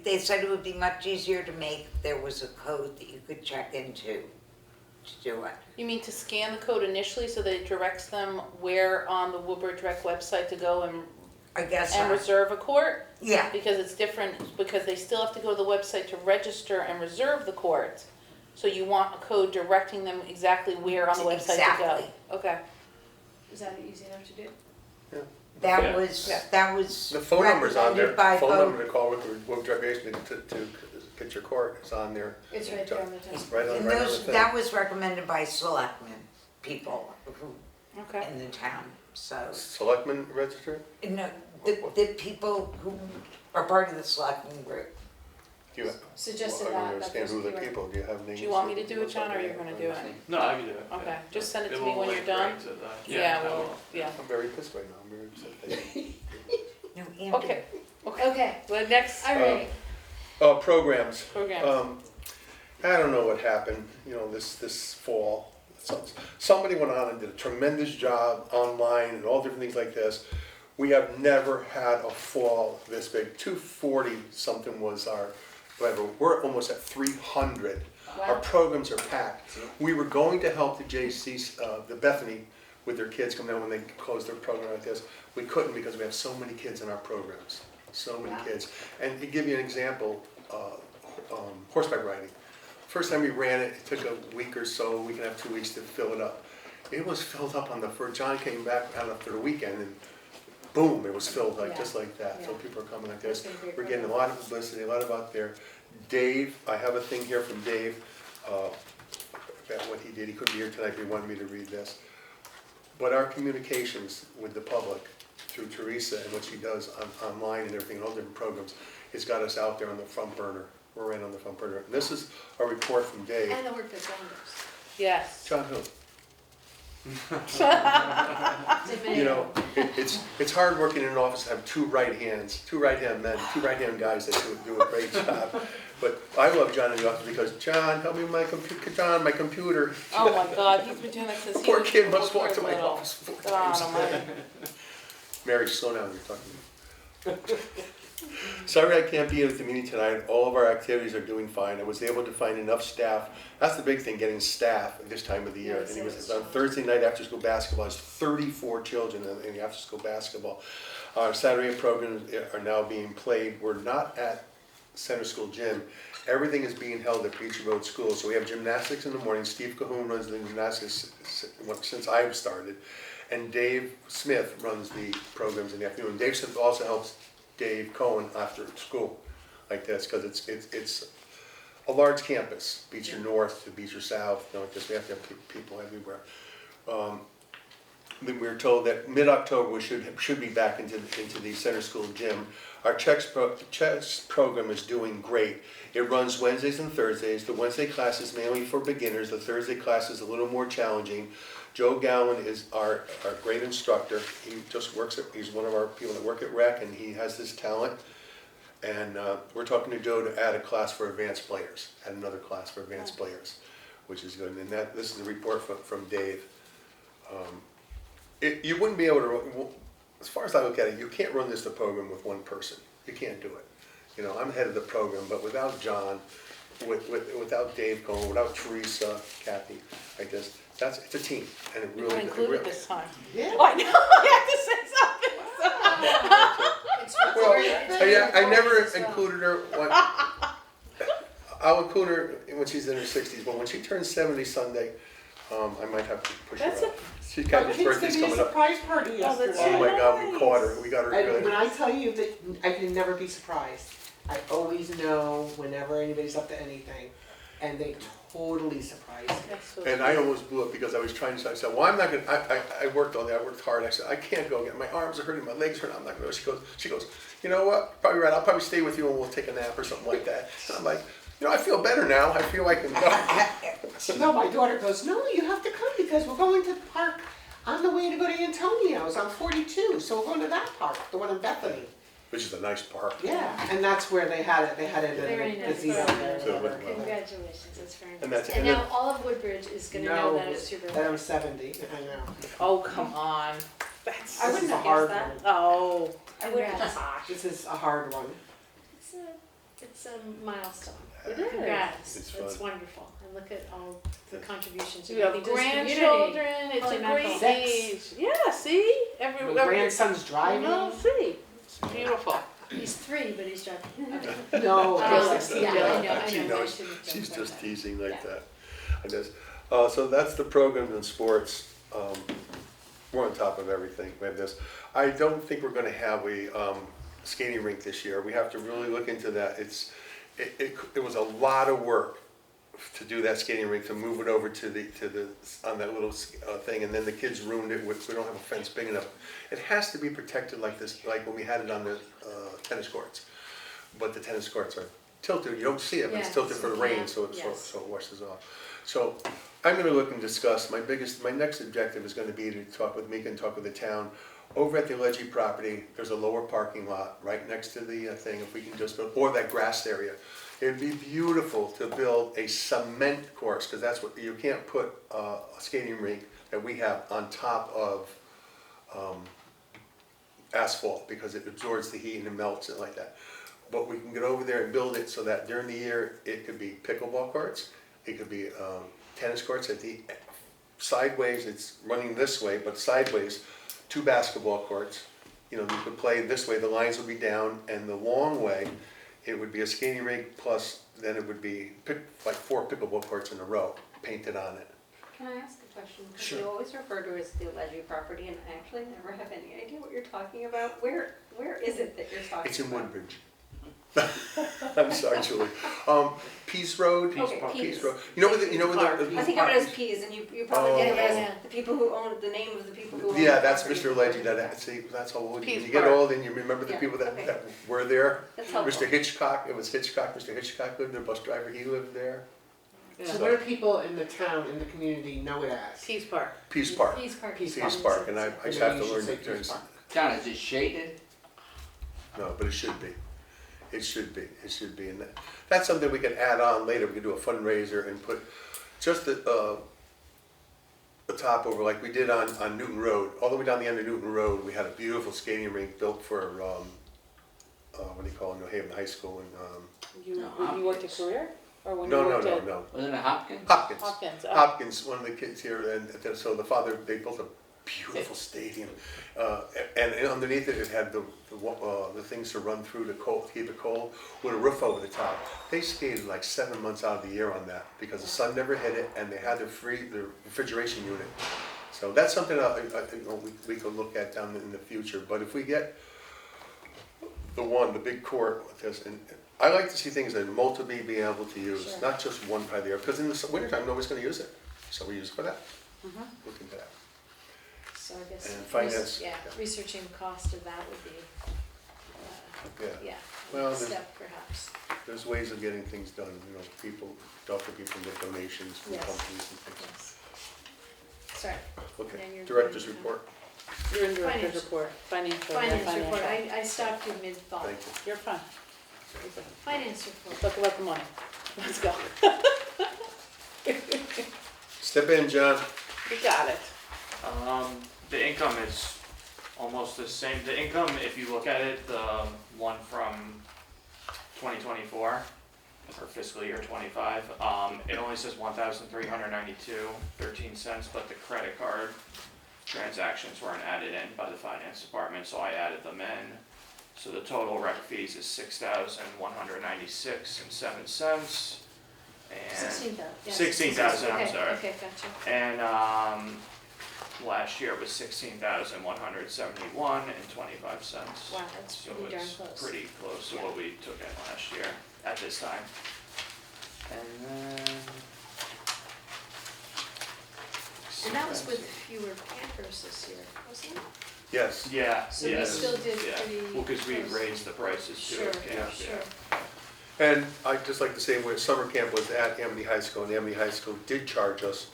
Speaker 3: they said it would be much easier to make if there was a code that you could check into to do it.
Speaker 4: You mean to scan the code initially so that it directs them where on the Woodbridge Rec website to go
Speaker 3: I guess
Speaker 4: and
Speaker 3: so.
Speaker 4: reserve a court?
Speaker 3: Yeah,
Speaker 4: Because it's different, because they still have to go to the website to register and reserve the court. So you want a code directing them exactly where on the website to
Speaker 3: Exactly.
Speaker 4: go? Okay.
Speaker 1: Is that easy enough to do?
Speaker 3: that
Speaker 2: Yeah.
Speaker 3: was
Speaker 6: The phone number's on there.
Speaker 3: recommended by
Speaker 6: Phone
Speaker 3: both.
Speaker 6: number to call with recreation to get your court. It's on there.
Speaker 1: It's right there on the test.
Speaker 6: Right on
Speaker 3: And
Speaker 6: the
Speaker 3: those,
Speaker 6: thing.
Speaker 3: that was recommended by selectmen, people who,
Speaker 4: Okay.
Speaker 3: in the town, so.
Speaker 6: Selectmen registered?
Speaker 3: No, the people who are part of the selectmen group.
Speaker 6: Do you,
Speaker 1: Suggested
Speaker 6: I
Speaker 1: that.
Speaker 6: don't
Speaker 1: that
Speaker 6: understand who
Speaker 1: was
Speaker 6: the
Speaker 1: the right-
Speaker 6: people, do you have names?
Speaker 4: Do you want me to do it, John, or you're gonna do it?
Speaker 2: No, I can do it.
Speaker 4: Okay,
Speaker 2: yeah.
Speaker 4: just send it to
Speaker 2: It
Speaker 4: me
Speaker 2: won't
Speaker 4: when
Speaker 2: link
Speaker 4: you're done.
Speaker 2: right to the-
Speaker 4: Yeah,
Speaker 2: I
Speaker 4: well,
Speaker 2: will.
Speaker 4: yeah.
Speaker 6: I'm very pissed right now, I'm very upset.
Speaker 3: No, Andrew.
Speaker 4: Okay,
Speaker 1: Okay,
Speaker 4: well, next
Speaker 1: all right.
Speaker 6: Oh, programs.
Speaker 4: program.
Speaker 6: I don't know what happened, you know, this fall. Somebody went on and did a tremendous job online and all different things like this. We have never had a fall this big. 240 something was our, whatever, we're almost at 300. Our
Speaker 1: Wow.
Speaker 6: programs are packed. We were going to help the JC's, the Bethany, with their kids come down when they close their program like this. We couldn't because we have so many kids in our programs, so many
Speaker 1: Wow.
Speaker 6: kids. And to give you an example, horseback riding. First time we ran it, it took a week or so, we can have 2 weeks to fill it up. It was filled up on the first, John came back out after the weekend and boom, it was filled like,
Speaker 1: Yeah.
Speaker 6: just like that. So
Speaker 1: Yeah.
Speaker 6: people are coming like
Speaker 1: That's
Speaker 6: this.
Speaker 1: been a great
Speaker 6: We're getting a
Speaker 1: program.
Speaker 6: lot of publicity, a lot about there. Dave, I have a thing here from Dave, about what he did. He couldn't be here tonight, but he wanted me to read this. But our communications with the public through Teresa and what she does online and everything, all different programs, it's got us out there on the front burner. We're right on the front burner. And this is a report from Dave.
Speaker 1: And the work that's wonders.
Speaker 4: Yes.
Speaker 6: John who?
Speaker 1: Did
Speaker 6: You know, it's hard working in an office to have two right-hand men, two right-hand guys that do a great job. But I love John in the office because, John, help me with my computer, John, my computer.
Speaker 4: Oh my God, he's been doing that since he
Speaker 6: Poor
Speaker 4: was
Speaker 6: kid must walk
Speaker 4: very
Speaker 6: to my
Speaker 4: little.
Speaker 6: office 4
Speaker 4: God
Speaker 6: times.
Speaker 4: almighty.
Speaker 6: Mary, slow down, you're talking to me. Sorry I can't be at the meeting tonight. All of our activities are doing fine. I was able to find enough staff. That's the big thing, getting staff at this time of the year.
Speaker 1: Yes,
Speaker 6: And it
Speaker 1: it
Speaker 6: was
Speaker 1: is.
Speaker 6: on Thursday night after school basketball. It's 34 children in the after school basketball. Our Saturday programs are now being played. We're not at Center School Gym. Everything is being held at Beecher Road School. So we have gymnastics in the morning. Steve Cahoon runs the gymnastics since I've started. And Dave Smith runs the programs in the afternoon. Dave Smith also helps Dave Cohen after school like this, because it's a large campus, Beecher North to Beecher South, you know, just we have to have people everywhere. We were told that mid-October we should be back into the Center School Gym. Our chess program is doing great. It runs Wednesdays and Thursdays. The Wednesday class is mainly for beginners. The Thursday class is a little more challenging. Joe Gowan is our great instructor. He just works he's one of our people that work at Rec, and he has this talent. And we're talking to Joe to add a class for advanced players, add another class for advanced players, which is good. And this is a report from Dave. You wouldn't be able to, as far as I look at it, you can't run this program with one person. You can't do it. You know, I'm head of the program, but without John, without Dave Cohen, without Teresa, Kathy, like this, it's a team, and it
Speaker 4: You
Speaker 6: really.
Speaker 4: were included this time.
Speaker 7: Yeah.
Speaker 4: Oh, I know, I had to say something.
Speaker 6: Well, I never included her. I'll include her when she's in her 60s, but when she turns 70 Sunday, I might have to push her
Speaker 4: That's
Speaker 6: up. She's
Speaker 7: My
Speaker 6: got her
Speaker 7: kids
Speaker 6: birthday's
Speaker 7: gave me a
Speaker 6: coming up.
Speaker 7: surprise party
Speaker 4: Oh, that's
Speaker 7: yesterday.
Speaker 6: Oh my God, we
Speaker 4: nice.
Speaker 6: caught her. We got her
Speaker 7: And when
Speaker 6: good.
Speaker 7: I tell you that I can never be surprised, I always know whenever anybody's up to anything. and they totally surprised me.
Speaker 4: That's so
Speaker 6: And I almost blew up because I was trying to, I said, well, I'm not gonna, I worked all day, I worked hard, I said, I can't go again, my arms are hurting, my legs hurt, I'm not gonna go. She goes, you know what, probably right, I'll probably stay with you and we'll take a nap or something like that. And I'm like, you know, I feel better now, I feel I can go.
Speaker 7: No, my daughter goes, no, you have to come because we're going to the park on the way to go to Antonio's on 42, so we're going to that park, the one in Bethany.
Speaker 6: Which is a nice park.
Speaker 7: Yeah, and that's where they had it
Speaker 1: Very
Speaker 7: in the
Speaker 1: nice.
Speaker 7: gazebo there.
Speaker 6: So it went well.
Speaker 1: Congratulations, that's very nice.
Speaker 6: And that's-
Speaker 1: And
Speaker 6: and
Speaker 1: now
Speaker 6: then-
Speaker 1: all of Woodbridge is gonna know that it's your
Speaker 7: That
Speaker 1: birthday.
Speaker 7: I'm 70, I know.
Speaker 4: Oh, come on. That's,
Speaker 8: I
Speaker 7: This
Speaker 8: wouldn't
Speaker 7: is a
Speaker 8: have
Speaker 7: hard
Speaker 8: guessed
Speaker 7: one.
Speaker 4: oh.
Speaker 8: I wouldn't
Speaker 1: Congrats.
Speaker 8: have.
Speaker 7: This is a hard one.
Speaker 1: It's a milestone.
Speaker 4: It is.
Speaker 1: Congrats,
Speaker 6: It's
Speaker 1: that's
Speaker 6: fun.
Speaker 1: wonderful, and look at all the contributions
Speaker 4: You
Speaker 1: you're
Speaker 4: have
Speaker 1: making to this community.
Speaker 4: grandchildren, it's
Speaker 1: Holy
Speaker 4: a
Speaker 1: mackerel.
Speaker 4: great age. Yeah, see? Every,
Speaker 7: My grandson's driving.
Speaker 4: No, see? Beautiful.
Speaker 1: He's 3, but he's driving.
Speaker 7: No,
Speaker 1: Oh,
Speaker 7: they're 60.
Speaker 1: yeah, I know,
Speaker 6: She
Speaker 1: I
Speaker 6: knows,
Speaker 1: shouldn't have
Speaker 6: she's
Speaker 1: jumped on
Speaker 6: just
Speaker 1: that.
Speaker 6: teasing like
Speaker 1: Yeah.
Speaker 6: that. I guess. So that's the program in sports. We're on top of everything. We have this. I don't think we're gonna have a skating rink this year. We have to really look into that. It was a lot of work to do that skating rink, to move it over to the, on that little thing, and then the kids ruined it with, we don't have a fence big enough. It has to be protected like this, like when we had it on the tennis courts. But the tennis courts are tilted, you don't see it, but it's
Speaker 1: Yeah,
Speaker 6: tilted for the
Speaker 1: so
Speaker 6: rain,
Speaker 1: yeah,
Speaker 6: so it
Speaker 1: yes.
Speaker 6: washes off. So I'm gonna look and discuss, my next objective is gonna be to talk with Mika and talk with the town. Over at the Leggy property, there's a lower parking lot right next to the thing, if we can just build, or that grass area. It'd be beautiful to build a cement course, because that's what, you can't put a skating rink that we have on top of asphalt, because it absorbs the heat and it melts it like that. But we can get over there and build it so that during the year, it could be pickleball courts, it could be tennis courts at the sideways, it's running this way, but sideways, 2 basketball courts. You know, you could play this way, the lines would be down, and the long way, it would be a skating rink, plus then it would be like 4 pickleball courts in a row, painted on it.
Speaker 8: Can I ask a question? Because
Speaker 6: Sure.
Speaker 8: you always refer to it as the Allegri property, and I actually never have any idea what you're talking about. Where is it that you're talking about?
Speaker 6: It's in Woodbridge. I'm sorry, Julie. Peace Road.
Speaker 8: Okay,
Speaker 6: Peace Road. You know where the.
Speaker 8: I think of it as P's, and you probably get it
Speaker 1: Oh.
Speaker 8: as the people who own, the name of the people who own the
Speaker 6: Yeah, that's
Speaker 8: property.
Speaker 6: Mr. Leggy, see, that's how old, when
Speaker 4: Peace
Speaker 6: you get
Speaker 4: Park.
Speaker 6: old and you remember the
Speaker 8: Yeah,
Speaker 6: people that
Speaker 8: okay.
Speaker 6: were there.
Speaker 8: That's helpful.
Speaker 6: Mr. Hitchcock, it was Hitchcock, Mr. Hitchcock lived there, bus driver, he lived there.
Speaker 7: So what do people in the town, in the community know it as?
Speaker 4: Peace Park.
Speaker 6: Peace Park.
Speaker 1: Peace Park.
Speaker 7: Peace
Speaker 6: Peace Park, and I just have to learn
Speaker 7: Maybe you
Speaker 6: to
Speaker 7: should say
Speaker 6: turn.
Speaker 7: Peace Park.
Speaker 5: John, is it shaded?
Speaker 6: No, but it should be. It should be, it should be, and that's something we can add on later, we could do a fundraiser and put just the top over, like we did on Newton Road, all the way down the end of Newton Road, we had a beautiful skating rink built for, what do you call it, New Haven High School, and,
Speaker 4: You,
Speaker 5: No,
Speaker 4: when you worked at
Speaker 5: Hopkins.
Speaker 4: Career? Or when
Speaker 6: no,
Speaker 4: you
Speaker 6: no,
Speaker 4: worked
Speaker 6: no,
Speaker 4: at
Speaker 6: no,
Speaker 5: Wasn't it Hopkins?
Speaker 6: Hopkins.
Speaker 4: Hopkins?
Speaker 6: Hopkins, one of the kids here, and so the father, they built a beautiful stadium. And underneath it, it had the things to run through to keep it cold, with a roof over the top. They skated like 7 months out of the year on that, because the sun never hit it, and they had the refrigeration unit. So that's something we could look at down in the future, but if we get the big court with this, and I like to see things that multiple be able to use,
Speaker 1: Sure.
Speaker 6: not just one part of the year, because in the wintertime, nobody's gonna use it, so we use it for that. Look into that.
Speaker 1: So I guess,
Speaker 6: And finance,
Speaker 1: yeah,
Speaker 6: yeah.
Speaker 1: researching the cost of that would be,
Speaker 6: Yeah,
Speaker 1: yeah,
Speaker 6: Well,
Speaker 1: a
Speaker 6: there's-
Speaker 1: step perhaps.
Speaker 6: there's ways of getting things done, you know, people, doctor people get donations from
Speaker 1: Yes.
Speaker 6: companies and things.
Speaker 1: Yes. Sorry,
Speaker 6: Okay,
Speaker 1: And you're
Speaker 6: director's
Speaker 1: going,
Speaker 6: report,
Speaker 4: You're in
Speaker 1: Finance.
Speaker 4: director's report, financial,
Speaker 1: finance report, I stopped you mid-thought.
Speaker 6: thank you.
Speaker 4: You're fine.
Speaker 1: Finance report.
Speaker 4: Talk about the money. Let's go.
Speaker 6: Step in, John.
Speaker 4: You got it.
Speaker 2: The income is almost the same. The income, if you look at it, the one from 2024 or fiscal year 25, it only says 1,392.13 cents, but the credit card transactions weren't added in by the finance department, so I added them in. So the total rec fees is 6,196.07 cents. And
Speaker 1: 16,000, yeah.
Speaker 2: 16,000, I'm
Speaker 1: Okay,
Speaker 2: sorry.
Speaker 1: Okay, gotcha.
Speaker 2: And last year was 16,171.25 cents.
Speaker 1: Wow, that's
Speaker 2: So
Speaker 1: pretty darn
Speaker 2: it's
Speaker 1: close.
Speaker 2: pretty close to
Speaker 1: Yeah.
Speaker 2: what we took in last year at this time. And then.
Speaker 1: And that was with fewer campers this year, wasn't it?
Speaker 6: Yes,
Speaker 2: Yeah,
Speaker 1: So we
Speaker 2: yeah,
Speaker 1: still did
Speaker 2: yeah.
Speaker 1: pretty
Speaker 2: Well, cause we
Speaker 1: close.
Speaker 2: raised the prices too.
Speaker 1: Sure,
Speaker 2: yeah,
Speaker 1: sure.
Speaker 6: and I'd just like to say, when summer camp was at Amity High School, and Amity High School did charge us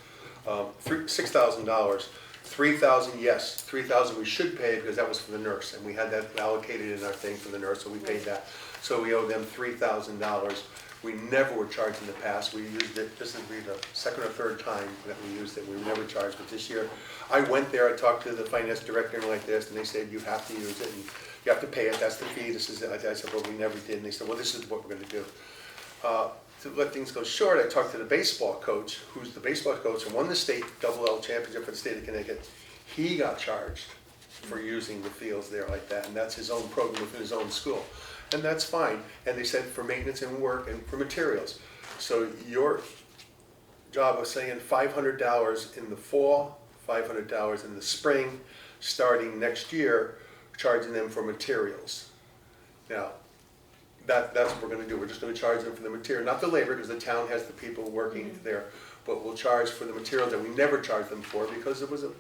Speaker 6: $6,000. 3,000, yes, 3,000 we should pay because that was for the nurse, and we had that allocated in our thing for the nurse, so we paid that. So we owe them $3,000. We never were charged in the past. We used it, this will be the second or third time that we used it. We were never charged, but this year, I went there, I talked to the finance director and like this, and they said, you have to use it, and you have to pay it, that's the fee, this is it. I said, well, we never did, and they said, well, this is what we're gonna do. To let things go short, I talked to the baseball coach, who's the baseball coach and won the state double L championship for the state of Connecticut. He got charged for using the fields there like that, and that's his own program within his own school. And that's fine, and they said for maintenance and work and for materials. So your job was saying $500 in the fall, $500 in the spring, starting next year, charging them for materials. Now, that's what we're gonna do, we're just gonna charge them for the material, not the labor, because the town has the people working there, but we'll charge for the materials that we never charged them for, because it was a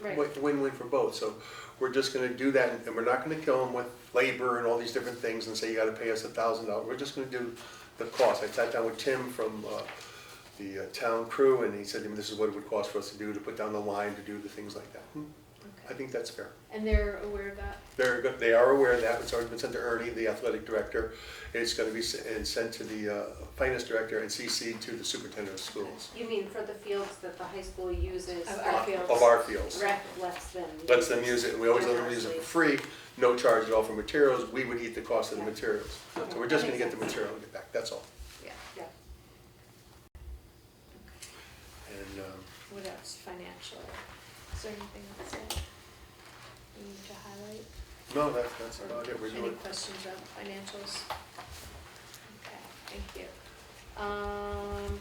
Speaker 1: Right.
Speaker 6: win-win for both. So we're just gonna do that, and we're not gonna kill them with labor and all these different things and say, you gotta pay us $1,000. We're just gonna do the cost. I sat down with Tim from the town crew, and he said to me, this is what it would cost for us to do, to put down the line, to do the things like that. I think that's fair.
Speaker 1: And they're aware of that?
Speaker 6: They are aware of that. It's already been sent to Ernie, the athletic director. It's gonna be sent to the finance director and CC'd to the superintendent of schools
Speaker 8: You mean for the fields that the high school uses?
Speaker 1: Of our fields.
Speaker 6: of our fields.
Speaker 8: Rec lets them.
Speaker 6: Lets them use it, and we always let them use it for free, no charge at all for materials. We would eat the cost of the
Speaker 8: Yeah.
Speaker 6: materials. So
Speaker 8: Okay,
Speaker 6: we're just
Speaker 8: that
Speaker 6: gonna get
Speaker 8: makes
Speaker 6: the
Speaker 8: sense.
Speaker 6: material and get back, that's all.
Speaker 1: Yeah.
Speaker 8: Yeah.
Speaker 6: And,
Speaker 1: What else, financial? Is there anything else that we need to highlight?
Speaker 6: no, that's about it. We're
Speaker 1: Any
Speaker 6: doing,
Speaker 1: questions about financials? Okay, thank you.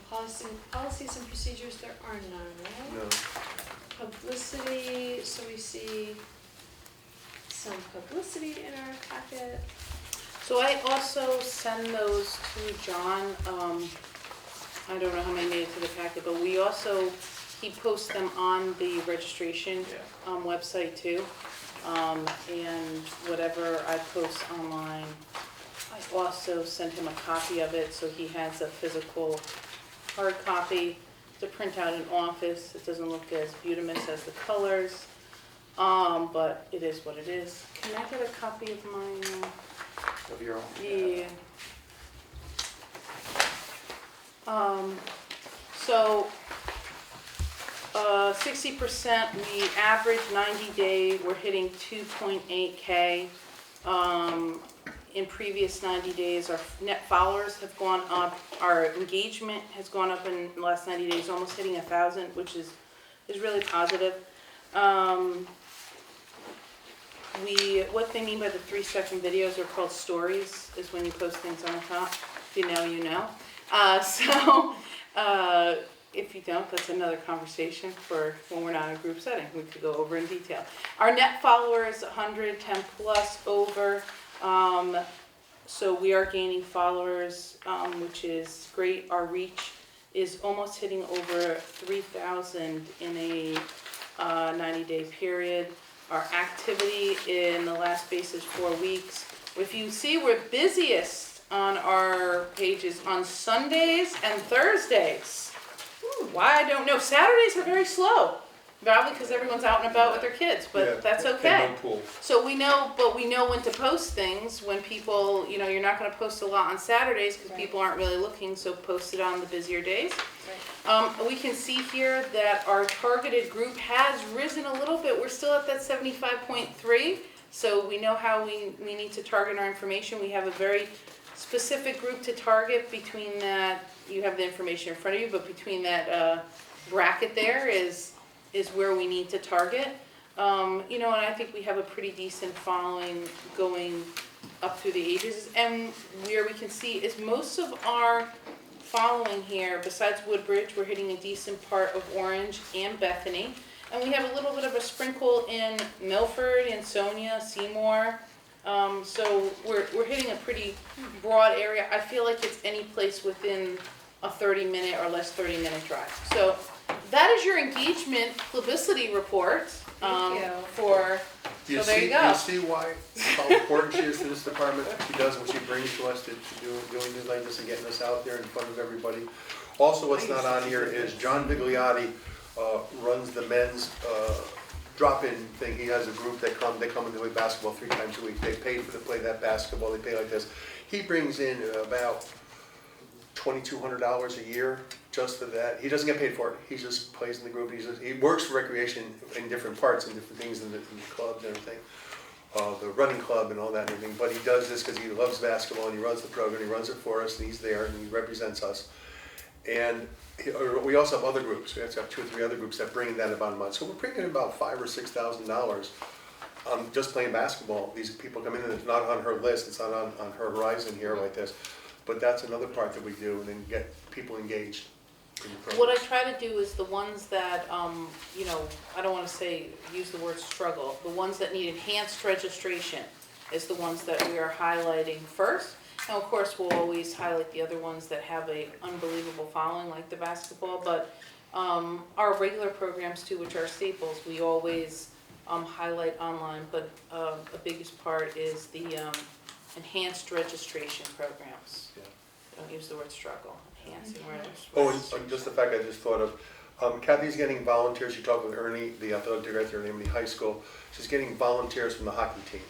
Speaker 1: Policies and procedures, there are none, right?
Speaker 6: no,
Speaker 1: Publicity, so we see some publicity in our packet.
Speaker 4: So I also send those to John, I don't know how many made it to the packet, but we also, he posts them on the registration,
Speaker 2: Yeah.
Speaker 4: website too. And whatever I post online, I also sent him a copy of it, so he has a physical hard copy to print out in office. It doesn't look as beautiful as the colors, but it is what it is. Can I get a copy of mine?
Speaker 2: Of your own.
Speaker 4: Yeah. So, 60%, we average 90 day, we're hitting 2.8K. In previous 90 days, our net followers have gone up, our engagement has gone up in the last 90 days, almost hitting 1,000, which is really positive. What they mean by the 3-second videos are called stories, is when you post things on the top. If you know, you know. If you don't, that's another conversation for when we're not in a group setting. We could go over in detail. Our net followers, 110 plus over. So we are gaining followers, which is great. Our reach is almost hitting over 3,000 in a 90-day period. Our activity in the last base is 4 weeks. If you see, we're busiest on our pages on Sundays and Thursdays. Why, I don't know. Saturdays are very slow, probably because everyone's out and about with their kids,
Speaker 6: yeah,
Speaker 4: but that's
Speaker 6: and
Speaker 4: okay.
Speaker 6: no pool.
Speaker 4: So we know when to post things, when people, you're not gonna post a lot on Saturdays because
Speaker 1: Right.
Speaker 4: people aren't really looking, so post it on the busier days.
Speaker 1: Right.
Speaker 4: We can see here that our targeted group has risen a little bit. We're still at that 75.3, so we know how we need to target our information. We have a very specific group to target. Between that, you have the information in front of you, but between that bracket there is where we need to target. And I think we have a pretty decent following going up through the ages. And where we can see is most of our following here, besides Woodbridge, we're hitting a decent part of Orange and Bethany. And we have a little bit of a sprinkle in Milford, Ansonia, Seymour. So we're hitting a pretty broad area. I feel like it's any place within a 30-minute or less 30-minute drive. So that is your engagement publicity report.
Speaker 1: Thank you.
Speaker 4: For,
Speaker 6: Do you
Speaker 4: so there
Speaker 6: see,
Speaker 4: you
Speaker 6: do
Speaker 4: go.
Speaker 6: you see why, how important she is to this department? She does what she brings to us to doing news like this and getting us out there in front of everybody. Also, what's not on here is John Vigliotti runs the men's drop-in thing. He has a group that they come and play basketball 3 times a week. They pay to play that basketball, they pay like this. He brings in about $2,200 a year just for that. He doesn't get paid for it. He just plays in the group. He works for recreation in different parts and different things in the clubs and everything. The running club and all that and everything. But he does this because he loves basketball and he runs the program. He runs it for us and he's there and he represents us. And we also have other groups. We have to have 2 or 3 other groups that bring in that about a month. So we're bringing in about $5,000 or $6,000 just playing basketball. These people come in and it's not on her list. It's not on her horizon here like this. But that's another part that we do, and then get people engaged in the program.
Speaker 4: What I try to do is the ones that, you know, I don't want to use the word struggle, the ones that need enhanced registration is the ones that we are highlighting first. And of course, we'll always highlight the other ones that have a unbelievable following, like the basketball, but our regular programs too, which are staples, we always highlight online, but the biggest part is the enhanced registration programs.
Speaker 6: Yeah.
Speaker 4: Don't use the word struggle, enhancing registration.
Speaker 6: Oh, and just the fact I just thought of, Kathy's getting volunteers. She talked with Ernie, the athletic director at Amity High School. She's getting volunteers from the hockey team.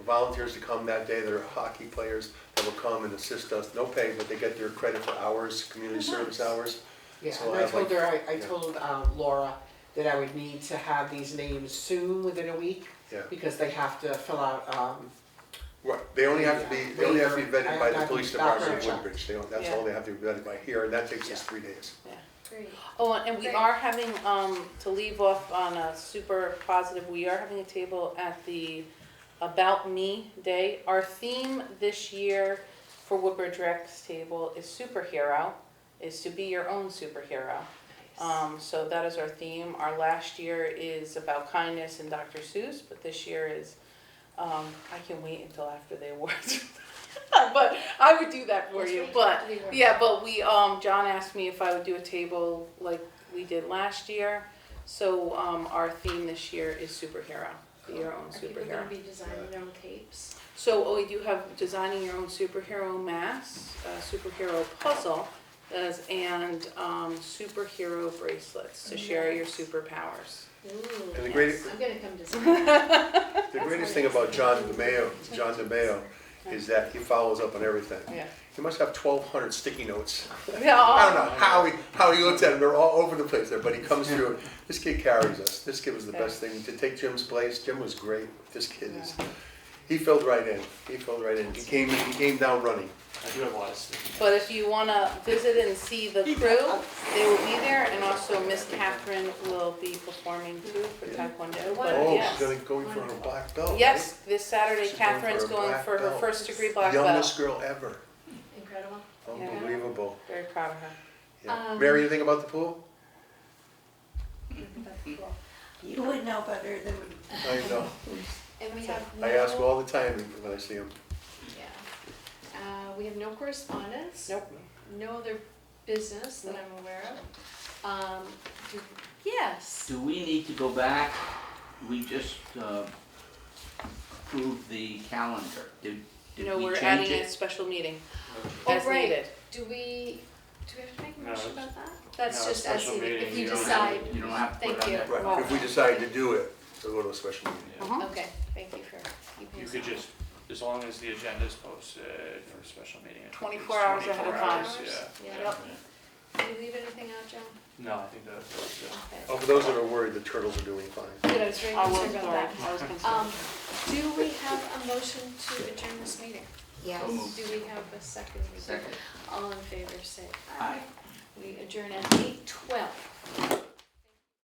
Speaker 6: Volunteers to come that day. They're hockey players that will come and assist us. No pay, but they get their credit for hours, community service hours.
Speaker 7: Yeah,
Speaker 6: So
Speaker 7: and
Speaker 6: I
Speaker 7: I
Speaker 6: have,
Speaker 7: told
Speaker 6: like-
Speaker 7: her, I
Speaker 6: yeah.
Speaker 7: told Laura that I would need to have these names soon, within a week,
Speaker 6: Yeah.
Speaker 7: because they have to fill out,
Speaker 6: Right, they only have to be vetted by the
Speaker 7: I-
Speaker 6: police
Speaker 7: I-
Speaker 6: department of
Speaker 7: background
Speaker 6: Woodbridge. That's
Speaker 4: Yeah.
Speaker 6: all they have to be vetted by here, and that takes us 3 days.
Speaker 1: Great.
Speaker 4: Oh, and we
Speaker 1: Great.
Speaker 4: are having, to leave off on a super positive, we are having a table at the About Me Day. Our theme this year for Woodbridge Rec's table is superhero, is to be your own superhero. So that is our theme. Our last year is about kindness and Dr. Seuss, but this year is, I can wait until after the awards. But I would do that for
Speaker 1: Let's
Speaker 4: you,
Speaker 1: wait
Speaker 4: but,
Speaker 1: till the awards.
Speaker 4: yeah, but we, John asked me if I would do a table like we did last year. So, our theme this year is superhero, be your own
Speaker 1: Are people
Speaker 4: superhero.
Speaker 1: gonna be designing their own capes?
Speaker 4: So we do have designing your own superhero mask, superhero puzzle, and superhero bracelets to share your superpowers.
Speaker 1: Ooh,
Speaker 6: And the
Speaker 1: yes,
Speaker 6: greatest-
Speaker 1: I'm gonna come design.
Speaker 6: The greatest thing about John DeMeo is that he follows up on everything.
Speaker 4: Yeah.
Speaker 6: He must have 1,200 sticky notes.
Speaker 4: Yeah.
Speaker 6: I don't know how he looks at them. They're all over the place there, but he comes through. This kid carries us. This kid was the best thing to take Jim's place. Jim was great. This kid is. He filled right in. He came down running.
Speaker 2: I do have a lot of sticky notes.
Speaker 4: But if you wanna visit and see the crew, they will be there, and also Miss Catherine will be performing too for Taekwondo, but
Speaker 6: Oh,
Speaker 4: yes.
Speaker 6: she's going for her black belt.
Speaker 4: Yes, this Saturday
Speaker 6: She's going for
Speaker 4: Catherine's
Speaker 6: her
Speaker 4: going
Speaker 6: black
Speaker 4: for her
Speaker 6: belt.
Speaker 4: first degree
Speaker 6: Right?
Speaker 4: black
Speaker 6: Youngest
Speaker 4: belt.
Speaker 6: girl ever.
Speaker 1: Incredible.
Speaker 6: Unbelievable.
Speaker 4: Very proud of her.
Speaker 6: Yeah. Mary, anything about the pool?
Speaker 1: That's cool.
Speaker 10: You would know better than me.
Speaker 6: I know.
Speaker 1: And we have no.
Speaker 6: I ask all the time when I see him.
Speaker 1: Yeah. We have no correspondence.
Speaker 4: Nope.
Speaker 1: No other business that I'm aware of. Yes.
Speaker 5: Do we need to go back? We just approved the calendar. Did
Speaker 4: No,
Speaker 5: we
Speaker 4: we're
Speaker 5: change
Speaker 4: adding a
Speaker 5: it?
Speaker 4: special meeting
Speaker 1: Oh,
Speaker 4: as
Speaker 1: right.
Speaker 4: needed.
Speaker 1: Do we have to make a
Speaker 2: No,
Speaker 1: motion
Speaker 2: it's-
Speaker 1: about that? That's
Speaker 2: no,
Speaker 1: just as
Speaker 2: special
Speaker 1: needed, if
Speaker 2: meeting,
Speaker 1: you
Speaker 2: you don't
Speaker 1: decide.
Speaker 5: You don't have to put
Speaker 1: Thank
Speaker 5: it
Speaker 1: you.
Speaker 5: on there.
Speaker 6: Right, if we decide to do it, we'll go to a special meeting.
Speaker 2: Yeah.
Speaker 4: Mhm.
Speaker 1: Okay, thank you for keeping
Speaker 2: You
Speaker 1: us
Speaker 2: could
Speaker 1: on.
Speaker 2: just, as long as the agenda is posted for a special meeting. I think
Speaker 4: 24
Speaker 2: it's
Speaker 4: hours ahead of
Speaker 2: 24
Speaker 4: time.
Speaker 2: hours,
Speaker 1: Yeah.
Speaker 2: Yeah.
Speaker 1: Did we leave anything out, Joan?
Speaker 2: No, I think that's good.
Speaker 1: Okay.
Speaker 6: Oh, for those that are worried, the turtles are doing fine.
Speaker 1: Good, I was very
Speaker 4: I was
Speaker 1: concerned about
Speaker 4: sorry,
Speaker 1: that.
Speaker 4: I was concerned.
Speaker 1: Do we have a motion to adjourn this meeting?
Speaker 3: Yes.
Speaker 5: So moved.
Speaker 1: Do we have a second?
Speaker 5: Second.
Speaker 1: All in favor, say
Speaker 5: Aye.
Speaker 1: We adjourn at 8:12.